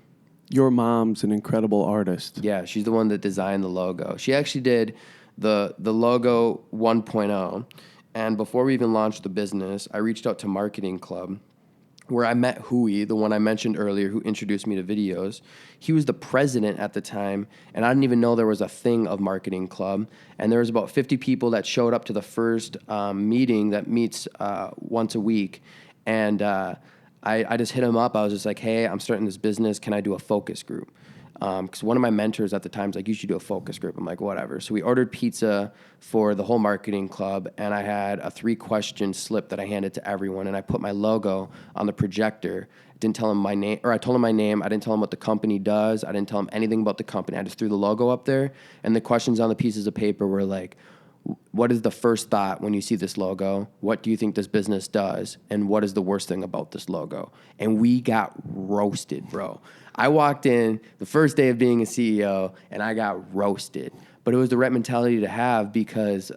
Your mom's an incredible artist. Yeah, she's the one that designed the logo. She actually did the logo 1.0. And before we even launched the business, I reached out to Marketing Club, where I met Hui, the one I mentioned earlier, who introduced me to videos. He was the president at the time, and I didn't even know there was a thing of Marketing Club. And there was about 50 people that showed up to the first meeting that meets once a week. And I just hit him up. I was just like, hey, I'm starting this business. Can I do a focus group? Because one of my mentors at the time was like, you should do a focus group. I'm like, whatever. So we ordered pizza for the whole Marketing Club, and I had a 3-question slip that I handed to everyone, and I put my logo on the projector. Didn't tell him my name, or I told him my name. I didn't tell him what the company does. I didn't tell him anything about the company. I just threw the logo up there, and the questions on the pieces of paper were like, what is the first thought when you see this logo? What do you think this business does? And what is the worst thing about this logo? And we got roasted, bro. I walked in the first day of being a CEO, and I got roasted. But it was the right mentality to have because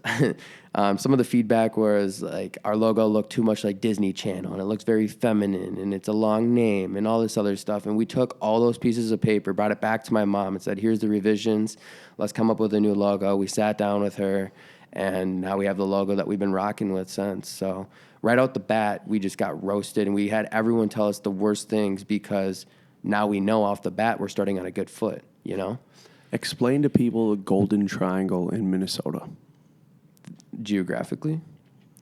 some of the feedback was like our logo looked too much like Disney Channel, and it looks very feminine, and it's a long name, and all this other stuff. And we took all those pieces of paper, brought it back to my mom, and said, here's the revisions. Let's come up with a new logo. We sat down with her, and now we have the logo that we've been rocking with since. So right out the bat, we just got roasted, and we had everyone tell us the worst things because now we know off the bat we're starting on a good foot, you know? Explain to people the Golden Triangle in Minnesota. Geographically?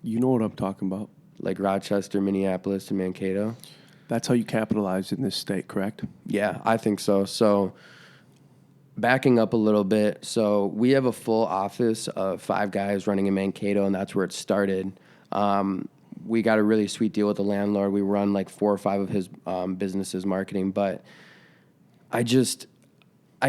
You know what I'm talking about. Like Rochester, Minneapolis, and Mankato? That's how you capitalize in this state, correct? Yeah, I think so. So backing up a little bit, so we have a full office of 5 guys running in Mankato, and that's where it started. We got a really sweet deal with the landlord. We run like 4 or 5 of his businesses marketing, but I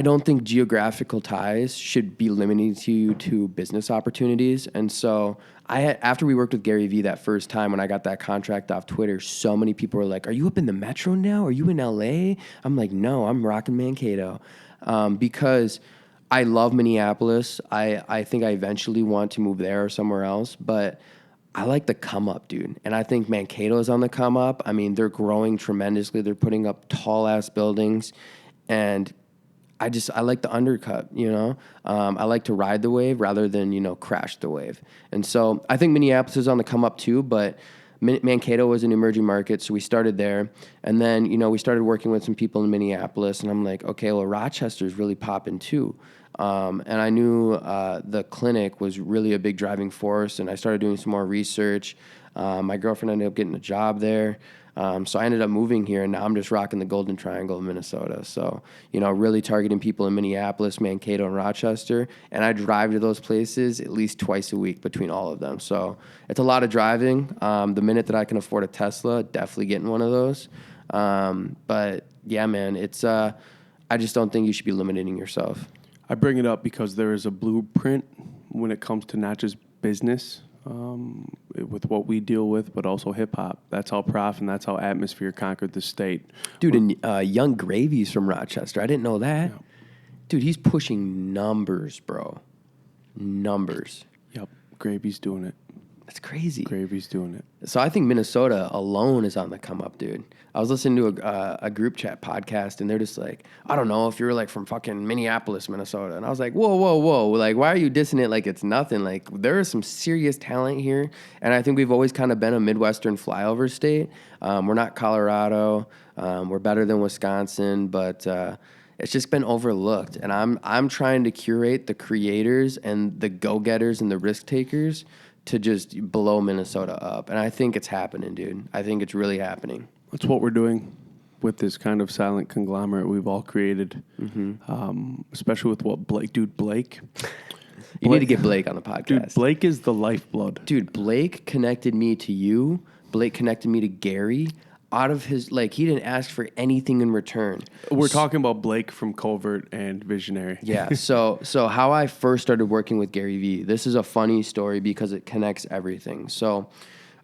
don't think geographical ties should be limiting you to business opportunities. And so after we worked with Gary Vee that first time when I got that contract off Twitter, so many people were like, are you up in the metro now? Are you in LA? I'm like, no, I'm rocking Mankato. Because I love Minneapolis. I think I eventually want to move there or somewhere else, but I like the come up, dude. And I think Mankato is on the come up. I mean, they're growing tremendously. They're putting up tall ass buildings, and I like the undercut, you know? I like to ride the wave rather than, crash the wave. And so I think Minneapolis is on the come up too, but Mankato was an emerging market, so we started there. And then, we started working with some people in Minneapolis, and I'm like, okay, well, Rochester's really popping too. And I knew the clinic was really a big driving force, and I started doing some more research. My girlfriend ended up getting a job there. So I ended up moving here, and now I'm just rocking the Golden Triangle of Minnesota. So, really targeting people in Minneapolis, Mankato, and Rochester. And I drive to those places at least twice a week between all of them. So it's a lot of driving. The minute that I can afford a Tesla, definitely getting one of those. But yeah, man, it's I just don't think you should be limiting yourself. I bring it up because there is a blueprint when it comes to not just business with what we deal with, but also hip hop. That's how Prof and that's how Atmosphere conquered the state. Dude, and Young Gravy's from Rochester. I didn't know that. Yeah. Dude, he's pushing numbers, bro. Numbers. Yep, Gravy's doing it. That's crazy. Gravy's doing it. So I think Minnesota alone is on the come up, dude. I was listening to a group chat podcast, and they're just like, I don't know if you're like from fucking Minneapolis, Minnesota. And I was like, whoa. Like, why are you dissing it like it's nothing? Like, there is some serious talent here. And I think we've always kind of been a Midwestern flyover state. We're not Colorado. We're better than Wisconsin, but it's just been overlooked. And I'm trying to curate the creators and the go-getters and the risk takers to just blow Minnesota up. And I think it's happening, dude. I think it's really happening. That's what we're doing with this kind of silent conglomerate we've all created, especially with what Blake. Dude, Blake. You need to get Blake on the podcast. Dude, Blake is the lifeblood. Dude, Blake connected me to you. Blake connected me to Gary. Out of his, like, he didn't ask for anything in return. We're talking about Blake from Covert and Visionary. Yeah. So how I first started working with Gary Vee, this is a funny story because it connects everything. So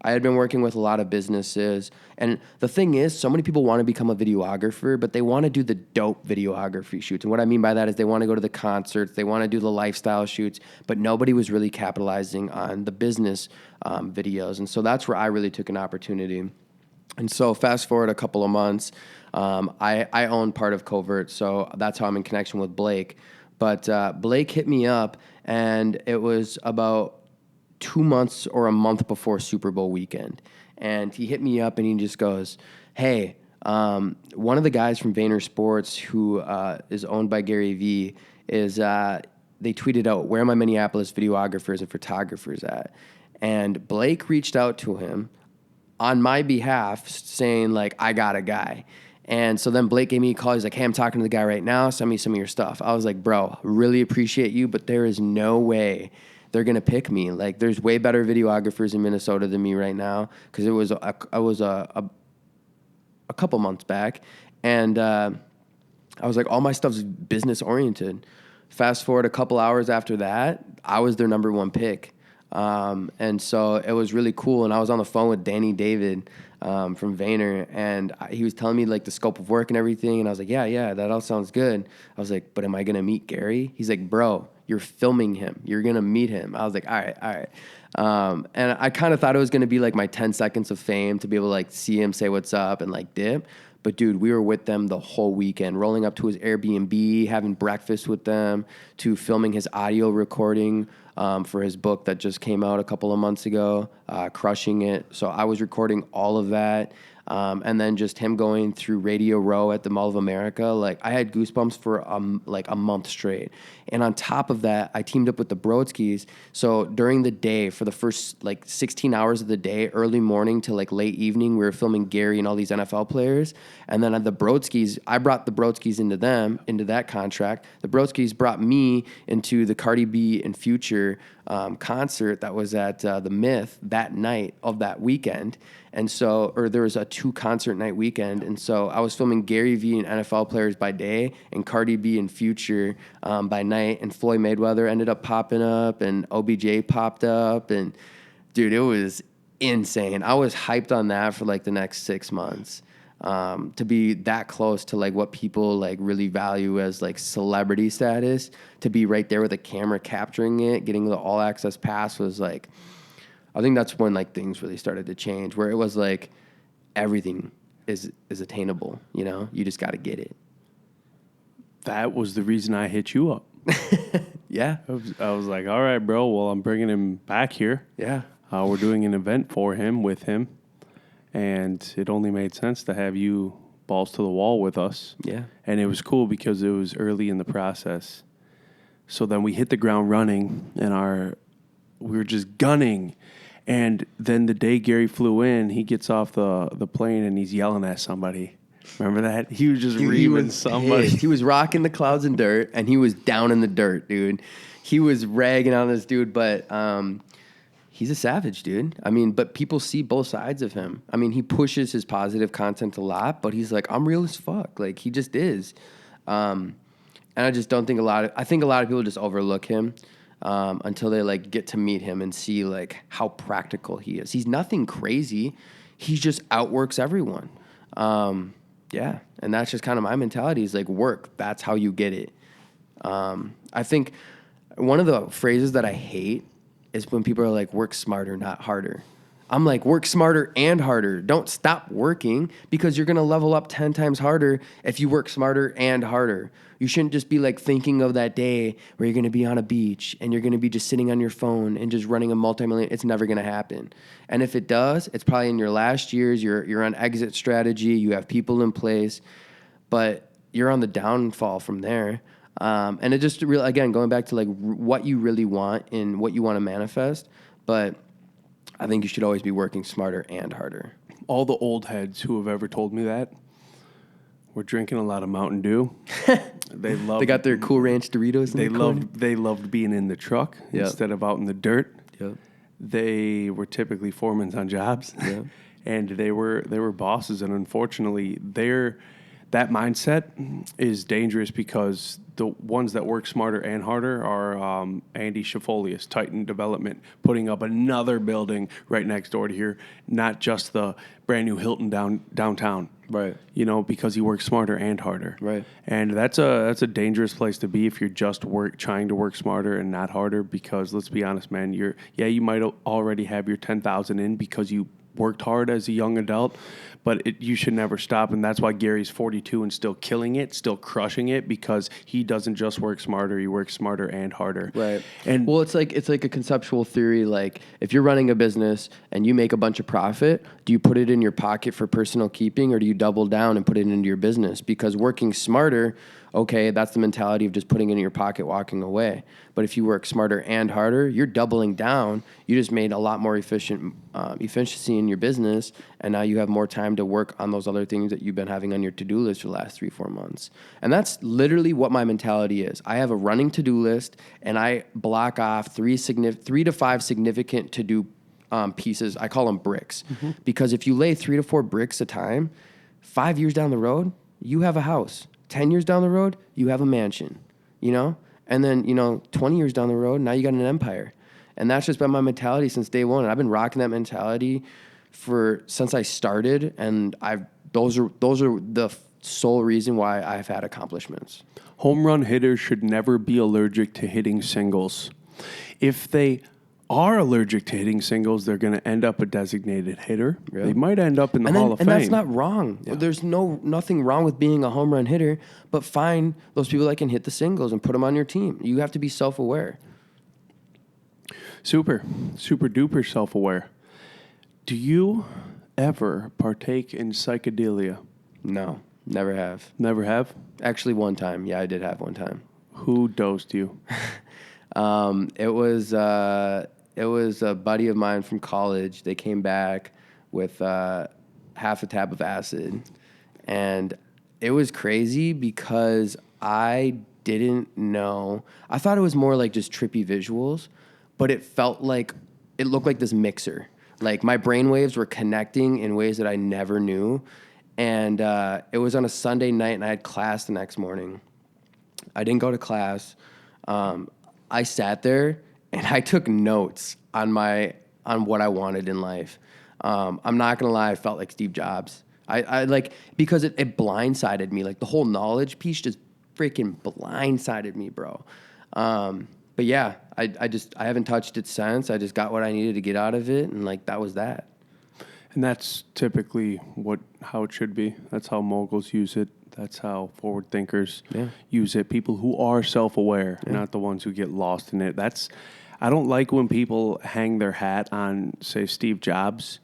I had been working with a lot of businesses. And the thing is, so many people want to become a videographer, but they want to do the dope videography shoots. And what I mean by that is they want to go to the concerts, they want to do the lifestyle shoots, but nobody was really capitalizing on the business videos. And so that's where I really took an opportunity. And so fast forward a couple of months, I own part of Covert, so that's how I'm in connection with Blake. But Blake hit me up, and it was about 2 months or a month before Super Bowl weekend. And he hit me up, and he just goes, hey, one of the guys from Vayner Sports who is owned by Gary Vee is they tweeted out, where are my Minneapolis videographers and photographers at? And Blake reached out to him on my behalf saying, like, I got a guy. And so then Blake gave me a call. He's like, hey, I'm talking to the guy right now. Send me some of your stuff. I was like, bro, really appreciate you, but there is no way they're going to pick me. Like, there's way better videographers in Minnesota than me right now, because it was a couple months back. And I was like, all my stuff's business-oriented. Fast forward a couple hours after that, I was their number one pick. And so it was really cool. And I was on the phone with Danny David from Vayner, and he was telling me like the scope of work and everything. And I was like, yeah, that all sounds good. I was like, but am I going to meet Gary? He's like, bro, you're filming him. You're going to meet him. I was like, all right. And I kind of thought it was going to be like my 10 seconds of fame to be able to like see him, say what's up, and like dip. But dude, we were with them the whole weekend, rolling up to his Airbnb, having breakfast with them, to filming his audio recording for his book that just came out a couple of months ago, Crushing It. So I was recording all of that. And then just him going through Radio Row at the Mall of America. Like, I had goosebumps for like a month straight. And on top of that, I teamed up with the Broadskis. So during the day, for the first like 16 hours of the day, early morning to like late evening, we were filming Gary and all these NFL players. And then at the Broadskis, I brought the Broadskis into that contract. The Broadskis brought me into the Cardi B and Future concert that was at the Myth that night of that weekend. And so, or there was a 2-concert night weekend. And so I was filming Gary Vee and NFL players by day and Cardi B and Future by night. And Floyd Mayweather ended up popping up, and OBJ popped up. And dude, it was insane. I was hyped on that for like the next 6 months. To be that close to like what people like really value as like celebrity status, to be right there with a camera capturing it, getting the all access pass was like, I think that's when like things really started to change, where it was like everything is attainable, you know? You just got to get it. That was the reason I hit you up. Yeah. I was like, all right, bro, well, I'm bringing him back here. Yeah. We're doing an event for him, with him. And it only made sense to have you balls to the wall with us. Yeah. And it was cool because it was early in the process. So then we hit the ground running, and we were just gunning. And then the day Gary flew in, he gets off the plane and he's yelling at somebody. Remember that? He was just reaming somebody. Pissed. He was rocking the clouds and dirt, and he was down in the dirt, dude. He was ragging on this dude, but He's a savage, dude. I mean, but people see both sides of him. I mean, he pushes his positive content a lot, but he's like, I'm real as fuck. Like, he just is. And I just don't think I think a lot of people just overlook him until they, like, get to meet him and see, like, how practical he is. He's nothing crazy. He just outworks everyone. Yeah, and that's just kind of my mentality is, like, work. That's how you get it. I think one of the phrases that I hate is when people are like, work smarter, not harder. I'm like, work smarter and harder. Don't stop working because you're going to level up 10 times harder if you work smarter and harder. You shouldn't just be like thinking of that day where you're going to be on a beach and you're going to be just sitting on your phone and just running a multi-million. It's never going to happen. And if it does, it's probably in your last years. You're on exit strategy. You have people in place, but you're on the downfall from there. And it just really, again, going back to like what you really want and what you want to manifest. But I think you should always be working smarter and harder. All the old heads who have ever told me that were drinking a lot of Mountain Dew. They got their Cool Ranch Doritos. They loved being in the truck instead of out in the dirt. Yep. They were typically foremen on jobs, and they were bosses. And unfortunately, that mindset is dangerous because the ones that work smarter and harder are Andy Schifolius, Titan Development, putting up another building right next door to here, not just the brand new Hilton downtown. Right. You know, because he works smarter and harder. Right. And that's a dangerous place to be if you're just trying to work smarter and not harder, because let's be honest, man, you might already have your 10,000 in because you worked hard as a young adult, but you should never stop. And that's why Gary's 42 and still killing it, still crushing it, because he doesn't just work smarter, he works smarter and harder. Right. And well, it's like a conceptual theory. Like if you're running a business and you make a bunch of profit, do you put it in your pocket for personal keeping, or do you double down and put it into your business? Because working smarter, okay, that's the mentality of just putting it in your pocket, walking away. But if you work smarter and harder, you're doubling down. You just made a lot more efficiency in your business, and now you have more time to work on those other things that you've been having on your to-do list for the last 3-4 months. And that's literally what my mentality is. I have a running to-do list, and I block off 3 to 5 significant to-do pieces. I call them bricks. Mm-hmm. Because if you lay 3 to 4 bricks a time, 5 years down the road, you have a house. 10 years down the road, you have a mansion, you know? And then, 20 years down the road, now you got an empire. And that's just been my mentality since day one. And I've been rocking that mentality since I started. And those are the sole reason why I've had accomplishments. Home run hitters should never be allergic to hitting singles. If they are allergic to hitting singles, they're going to end up a designated hitter. Yeah. They might end up in the Hall of Fame. And that's not wrong. Yeah. There's nothing wrong with being a home run hitter, but find those people that can hit the singles and put them on your team. You have to be self-aware. Super duper self-aware. Do you ever partake in psychedelia? No, never have. Never have? Actually, one time. Yeah, I did have one time. Who dosed you? It was a buddy of mine from college. They came back with half a tab of acid. And it was crazy because I didn't know. I thought it was more like just trippy visuals, but it looked like this mixer. Like my brain waves were connecting in ways that I never knew. And it was on a Sunday night, and I had class the next morning. I didn't go to class. I sat there and I took notes on what I wanted in life. I'm not gonna lie, I felt like Steve Jobs. I because it blindsided me. Like the whole knowledge piece just freaking blindsided me, bro. But yeah, I haven't touched it since. I just got what I needed to get out of it, and like that was that. And that's typically how it should be. That's how moguls use it. That's how forward thinkers use it. People who are self-aware, not the ones who get lost in it. I don't like when people hang their hat on, say, Steve Jobs,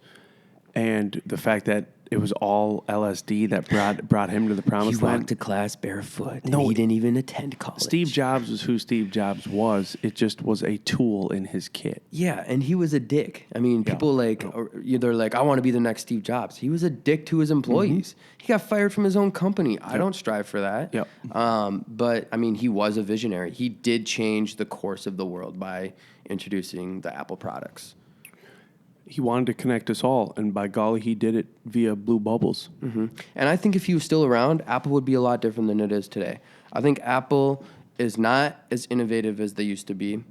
and the fact that it was all LSD that brought him to the promised land. He walked to class barefoot. No, he didn't even attend college. Steve Jobs was who Steve Jobs was. It just was a tool in his kit. Yeah, and he was a dick. I mean, people they're like, I want to be the next Steve Jobs. He was a dick to his employees. Mm-hmm. He got fired from his own company. Yep. I don't strive for that. Yep. But, I mean, he was a visionary. He did change the course of the world by introducing the Apple products. He wanted to connect us all, and by golly, he did it via blue bubbles. Mm-hmm. And I think if he was still around, Apple would be a lot different than it is today. I think Apple is not as innovative as they used to be.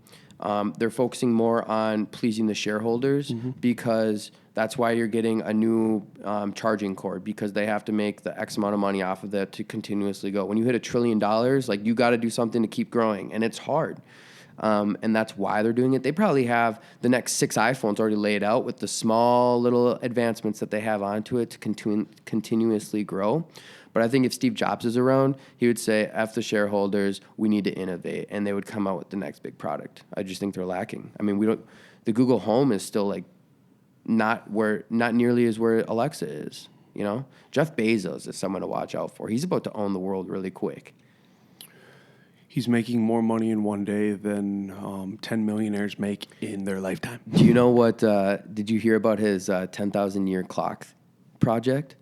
They're focusing more on pleasing the shareholders because that's why you're getting a new charging cord, because they have to make the X amount of money off of that to continuously go. When you hit $1 trillion, like, you got to do something to keep growing, and it's hard. And that's why they're doing it. They probably have the next 6 iPhones already laid out with the small little advancements that they have onto it to continuously grow. But I think if Steve Jobs is around, he would say, F the shareholders, we need to innovate. And they would come out with the next big product. I just think they're lacking. I mean, the Google Home is still like not nearly as where Alexa is, you know? Jeff Bezos is someone to watch out for. He's about to own the world really quick. He's making more money in one day than 10 millionaires make in their lifetime. Do you know what, did you hear about his 10,000 year clock project?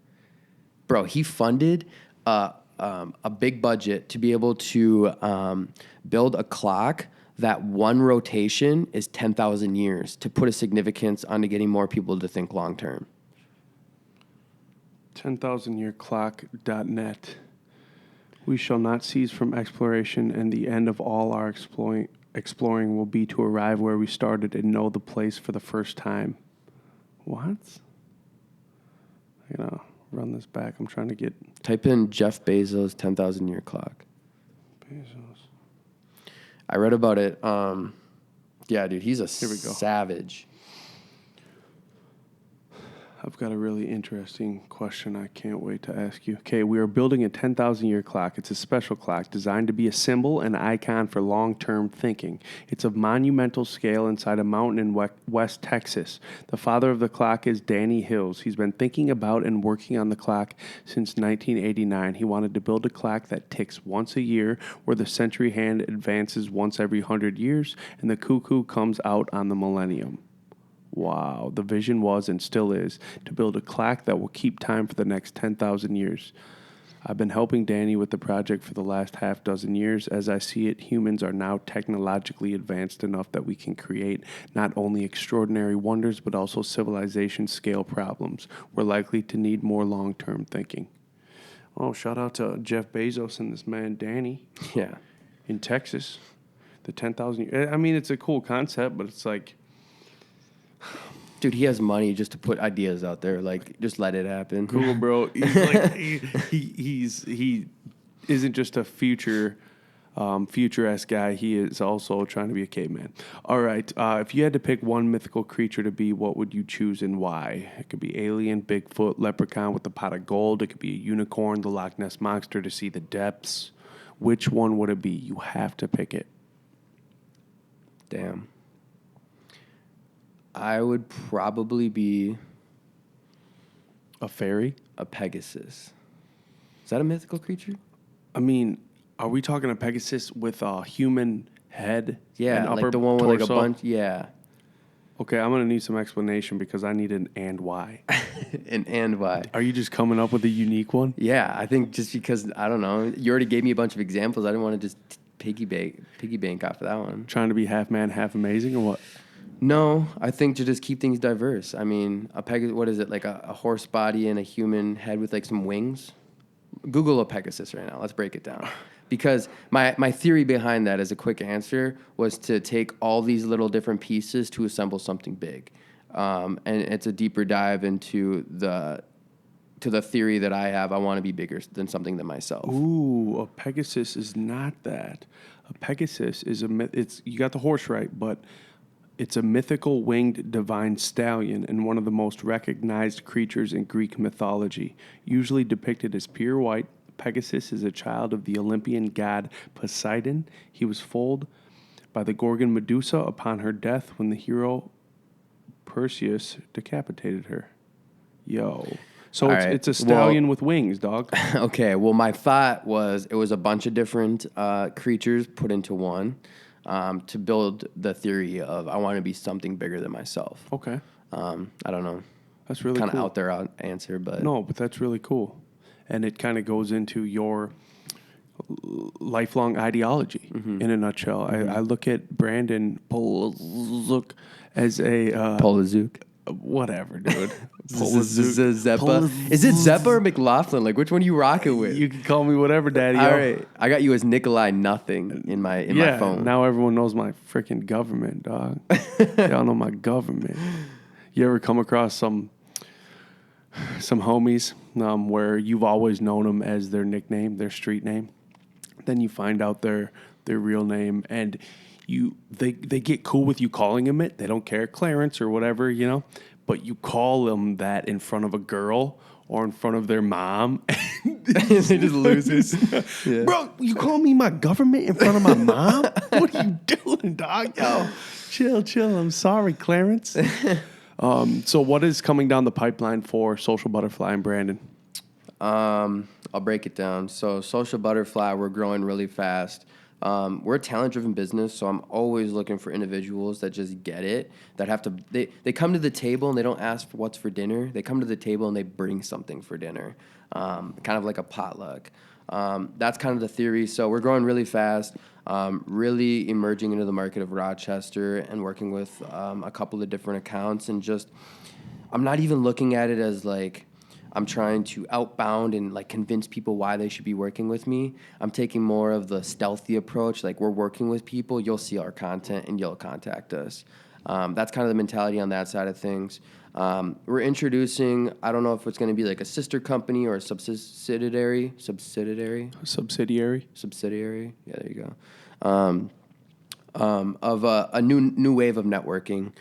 Bro, he funded a big budget to be able to build a clock that one rotation is 10,000 years to put a significance onto getting more people to think long term. 10,000yearclock.net. We shall not cease from exploration, and the end of all our exploring will be to arrive where we started and know the place for the first time. What? Run this back. I'm trying to get Type in Jeff Bezos 10,000 year clock. Bezos. I read about it. Yeah, dude, he's a Here we go. savage. I've got a really interesting question I can't wait to ask you. Okay, we are building a 10,000-year clock. It's a special clock designed to be a symbol and icon for long-term thinking. It's of monumental scale inside a mountain in West Texas. The father of the clock is Danny Hills. He's been thinking about and working on the clock since 1989. He wanted to build a clock that ticks once a year, where the century hand advances once every 100 years, and the cuckoo comes out on the millennium. Wow, the vision was and still is to build a clock that will keep time for the next 10,000 years. I've been helping Danny with the project for the last half dozen years. As I see it, humans are now technologically advanced enough that we can create not only extraordinary wonders, but also civilization scale problems. We're likely to need more long-term thinking. Oh, shout out to Jeff Bezos and this man, Danny. Yeah. In Texas. The 10,000 years. I mean, it's a cool concept, but it's like... Dude, he has money just to put ideas out there. Like, just let it happen. Cool, bro. He's like, he isn't just a future-esque guy. He is also trying to be a caveman. All right. If you had to pick one mythical creature to be, what would you choose and why? It could be alien, Bigfoot, leprechaun with a pot of gold. It could be a unicorn, the Loch Ness Monster to see the depths. Which one would it be? You have to pick it. Damn. I would probably be A fairy? a Pegasus. Is that a mythical creature? I mean, are we talking a Pegasus with a human head? Yeah, and upper like the one with like a torso? bunch. Yeah. Okay, I'm going to need some explanation because I need an and why. and why? Are you just coming up with a unique one? Yeah, I think just because, I don't know, you already gave me a bunch of examples. I didn't want to just piggy bank off of that one. Trying to be half man, half amazing, or what? No, I think to just keep things diverse. I mean, a Pegasus, what is it, like a horse body and a human head with like some wings? Google a Pegasus right now. Let's break it down. Because my theory behind that, as a quick answer, was to take all these little different pieces to assemble something big. And it's a deeper dive into the theory that I have. I want to be bigger than something than myself. Ooh, a Pegasus is not that. A Pegasus is you got the horse right, but it's a mythical winged divine stallion and one of the most recognized creatures in Greek mythology. Usually depicted as pure white, Pegasus is a child of the Olympian god Poseidon. He was foaled by the Gorgon Medusa upon her death when the hero Perseus decapitated her. Yo. So it's a stallion with wings, dog. Okay, well, my thought was it was a bunch of different creatures put into one. To build the theory of I want to be something bigger than myself. Okay. I don't know. That's really kind of cool. out there answer, but No, but that's really cool. And it kind of goes into your lifelong ideology in a nutshell. I look at Brandon Poliszuk as a... Poliszuk. Whatever, dude. Zeppa. Is it Zeppa or McLaughlin? Like, which one are you rocking with? You can call me whatever, Daddy. All right, I got you as Nikolai Nothing in my phone. Now everyone knows my freaking government, dog. Y'all know my government. You ever come across some homies where you've always known them as their nickname, their street name? Then you find out their real name, and they get cool with you calling them it. They don't care, Clarence or whatever, But you call them that in front of a girl or in front of their mom. They just lose it. Yeah. Bro, you call me my government in front of my mom? What are you doing, dog? Yo, chill. I'm sorry, Clarence. So what is coming down the pipeline for Social Butterfly and Brandon? I'll break it down. So Social Butterfly, we're growing really fast. We're a talent-driven business, so I'm always looking for individuals that just get it, that have to, they come to the table and they don't ask for what's for dinner. They come to the table and they bring something for dinner, kind of like a potluck. That's kind of the theory. So we're growing really fast, really emerging into the market of Rochester and working with a couple of different accounts, and just, I'm not even looking at it as like, I'm trying to outbound and like convince people why they should be working with me. I'm taking more of the stealthy approach. Like, we're working with people, you'll see our content and you'll contact us. That's kind of the mentality on that side of things. We're introducing, I don't know if it's going to be like a sister company or a subsidiary. Subsidiary. Yeah, there you go. Of a new wave of networking.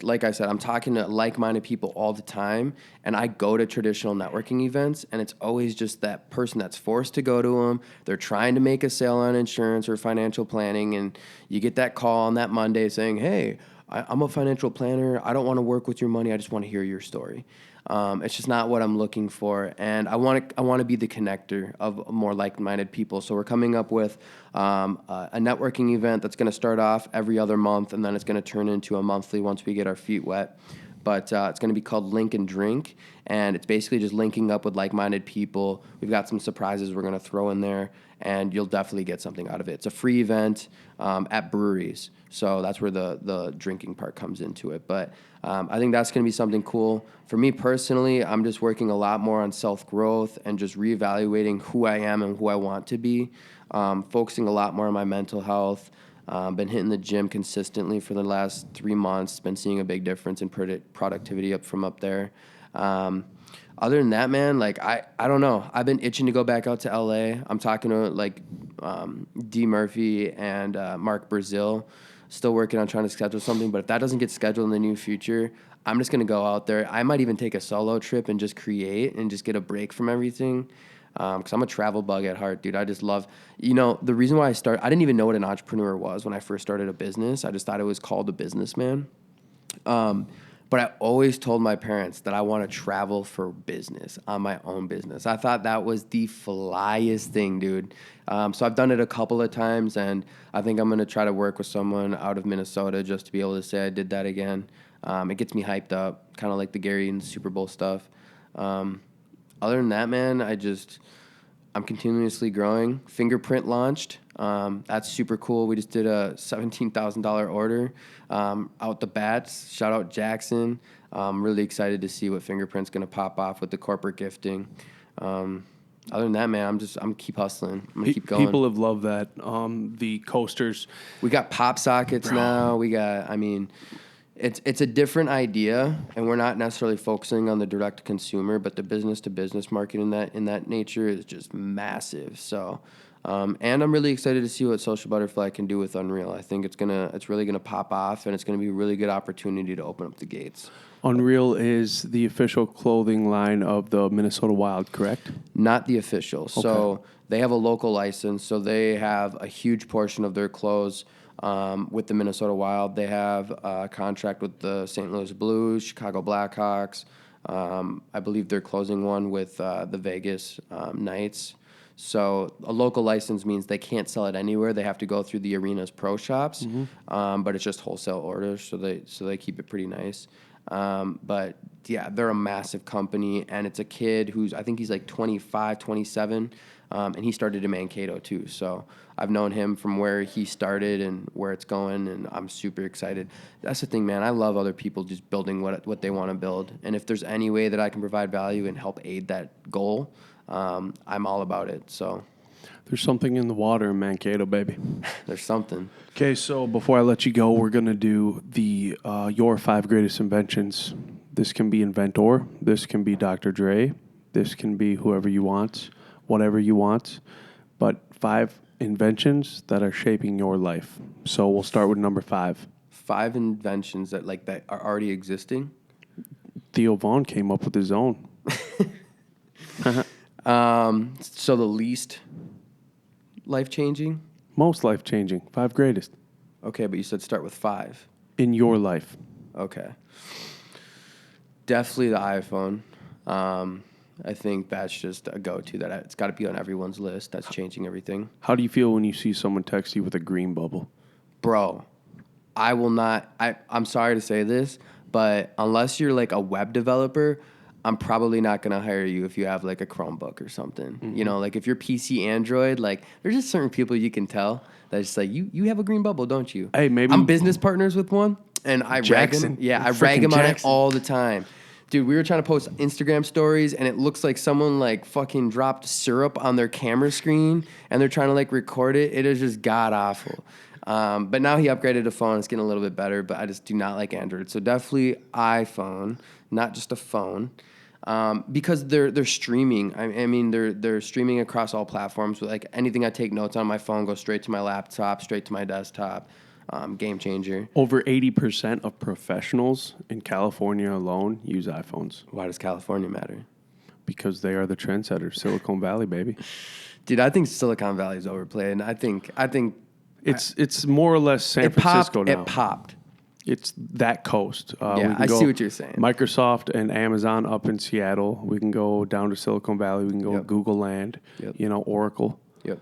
Like I said, I'm talking to like-minded people all the time, and I go to traditional networking events, and it's always just that person that's forced to go to them. They're trying to make a sale on insurance or financial planning, and you get that call on that Monday saying, hey, I'm a financial planner. I don't want to work with your money. I just want to hear your story. It's just not what I'm looking for, and I want to be the connector of more like-minded people. So we're coming up with a networking event that's going to start off every other month, and then it's going to turn into a monthly once we get our feet wet. But it's going to be called Link and Drink, and it's basically just linking up with like-minded people. We've got some surprises we're going to throw in there, and you'll definitely get something out of it. It's a free event at breweries, so that's where the drinking part comes into it. But I think that's going to be something cool. For me personally, I'm just working a lot more on self-growth and just reevaluating who I am and who I want to be, focusing a lot more on my mental health. Been hitting the gym consistently for the last 3 months. Been seeing a big difference in productivity up there. Other than that, man, like I don't know. I've been itching to go back out to LA. I'm talking to like D. Murphy and Mark Brazil. Still working on trying to schedule something, but if that doesn't get scheduled in the near future, I'm just gonna go out there. I might even take a solo trip and just create and just get a break from everything. Because I'm a travel bug at heart, dude. I just love, the reason why I didn't even know what an entrepreneur was when I first started a business. I just thought it was called a businessman. But I always told my parents that I want to travel for business, on my own business. I thought that was the flyest thing, dude. So I've done it a couple of times, and I think I'm going to try to work with someone out of Minnesota just to be able to say I did that again. It gets me hyped up, kind of like the Gary and Super Bowl stuff. Other than that, man, I'm continuously growing. Fingerprint launched. That's super cool. We just did a $17,000 order out the bats. Shout out Jackson. I'm really excited to see what Fingerprint's going to pop off with the corporate gifting. Other than that, man, I'm keep hustling. I'm going to keep going. People have loved that. The coasters. We got pop sockets now. It's a different idea, and we're not necessarily focusing on the direct to consumer, but the business to business market in that nature is just massive. So, and I'm really excited to see what Social Butterfly can do with Unreal. I think it's really gonna pop off, and it's gonna be a really good opportunity to open up the gates. Unreal is the official clothing line of the Minnesota Wild, correct? Not the official. Okay. So they have a local license, so they have a huge portion of their clothes. With the Minnesota Wild, they have a contract with the St. Louis Blues, Chicago Blackhawks. I believe they're closing one with the Vegas Knights. So a local license means they can't sell it anywhere. They have to go through the arena's pro shops, but it's just wholesale orders, so they keep it pretty nice. But yeah, they're a massive company, and it's a kid I think he's like 25, 27, and he started in Mankato too. So I've known him from where he started and where it's going, and I'm super excited. That's the thing, man. I love other people just building what they want to build, and if there's any way that I can provide value and help aid that goal, I'm all about it. So There's something in the water in Mankato, baby. there's something. Okay, so before I let you go, we're going to do the your 5 greatest inventions. This can be Inventor. This can be Dr. Dre. This can be whoever you want, whatever you want. But 5 inventions that are shaping your life. So we'll start with number 5. 5 inventions that are already existing. Theo Vaughn came up with his own. So the least life-changing? Most life-changing. 5 greatest Okay, but you said start with 5. in your life. Okay. Definitely the iPhone. I think that's just a go-to that it's got to be on everyone's list. That's changing everything. How do you feel when you see someone text you with a green bubble? Bro, I will not, I'm sorry to say this, but unless you're like a web developer, I'm probably not going to hire you if you have like a Chromebook or something. Mm-hmm. You know, like if you're PC Android, like there's just certain people you can tell that's just like, you have a green bubble, don't you? Hey, maybe- I'm business partners with one, and I Jackson. rag him. Yeah, I Frickin' rag him on it Jackson. all the time. Dude, we were trying to post Instagram stories, and it looks like someone like fucking dropped syrup on their camera screen, and they're trying to like record it. It is just god awful. But now he upgraded to phone. It's getting a little bit better, but I just do not like Android. So definitely iPhone, not just a phone, because they're streaming. I mean, they're streaming across all platforms. Like anything I take notes on my phone goes straight to my laptop, straight to my desktop. Game changer. Over 80% of professionals in California alone use iPhones Why does California matter? because they are the trendsetters. Silicon Valley, baby. Dude, I think Silicon Valley is overplayed, and I think It's more or less San it Francisco popped. now. It popped. It's that coast. We Yeah, can I go see what you're saying. Microsoft and Amazon up in Seattle. We can go down to Silicon Valley. We can go Yep. Google Land. Yep. Oracle. Yep.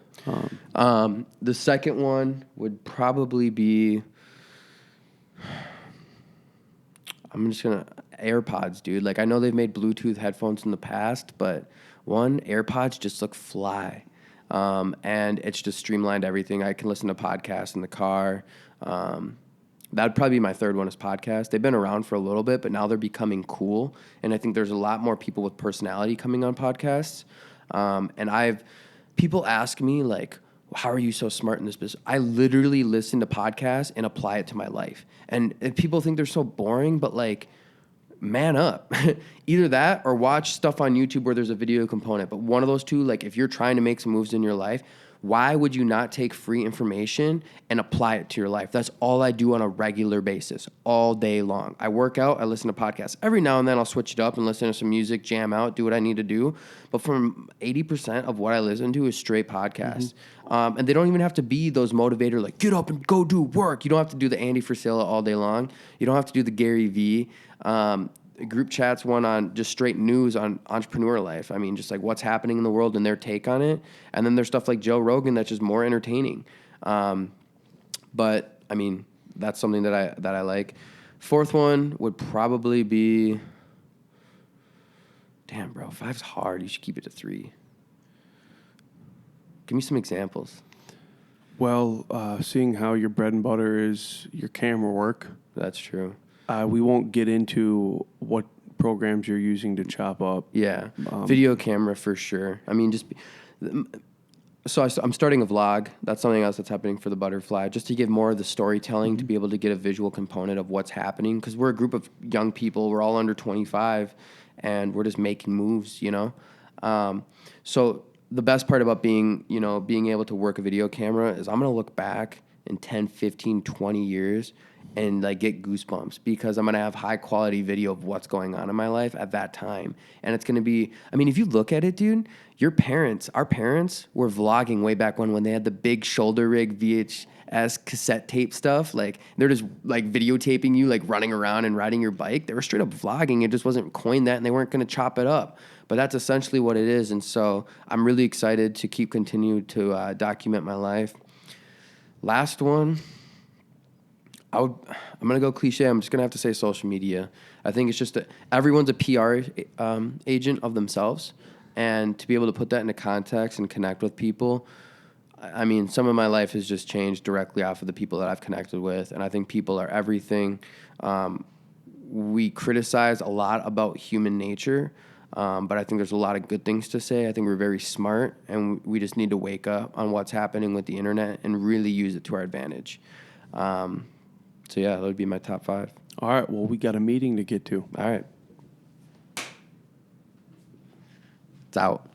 The second one would probably be. I'm just gonna AirPods, dude. Like I know they've made Bluetooth headphones in the past, but AirPods just look fly, and it's just streamlined everything. I can listen to podcasts in the car. That'd probably be my third one is podcast. They've been around for a little bit, but now they're becoming cool, and I think there's a lot more people with personality coming on podcasts. And people ask me like, how are you so smart in this business? I literally listen to podcasts and apply it to my life. And people think they're so boring, but like, man up. Either that or watch stuff on YouTube where there's a video component. But one of those two, like if you're trying to make some moves in your life, why would you not take free information and apply it to your life? That's all I do on a regular basis, all day long. I work out, I listen to podcasts. Every now and then I'll switch it up and listen to some music, jam out, do what I need to do. But from 80% of what I listen to is straight podcasts. And they don't even have to be those motivator, like get up and go do work. You don't have to do the Andy Frisella all day long. You don't have to do the Gary Vee. Group chats one on just straight news on entrepreneur life. I mean, just like what's happening in the world and their take on it. And then there's stuff like Joe Rogan that's just more entertaining. But I mean, that's something that I like. Fourth one would probably be, damn, bro, 5's hard. You should keep it to 3. Give me some examples. Well, seeing how your bread and butter is your camera work, That's true. we won't get into what programs you're using to chop up. Yeah, video camera for sure. I mean, I'm starting a vlog. That's something else that's happening for the Butterfly, just to give more of the storytelling, to be able to get a visual component of what's happening. Because we're a group of young people. We're all under 25, and we're just making moves, you know? So the best part about being able to work a video camera is I'm going to look back in 10, 15, 20 years and like get goosebumps because I'm going to have high quality video of what's going on in my life at that time. And it's going to be, I mean, if you look at it, dude, our parents were vlogging way back when they had the big shoulder rig VHS cassette tape stuff. Like they're just like videotaping you, like running around and riding your bike. They were straight up vlogging. It just wasn't coined that and they weren't going to chop it up. But that's essentially what it is. And so I'm really excited to continue to document my life. Last one, I'm gonna go cliche. I'm just gonna have to say social media. I think it's just everyone's a PR agent of themselves, and to be able to put that into context and connect with people. I mean, some of my life has just changed directly off of the people that I've connected with, and I think people are everything. We criticize a lot about human nature, but I think there's a lot of good things to say. I think we're very smart, and we just need to wake up on what's happening with the internet and really use it to our advantage. So yeah, that would be my top 5. All right. Well, we got a meeting to get to. All right. It's out.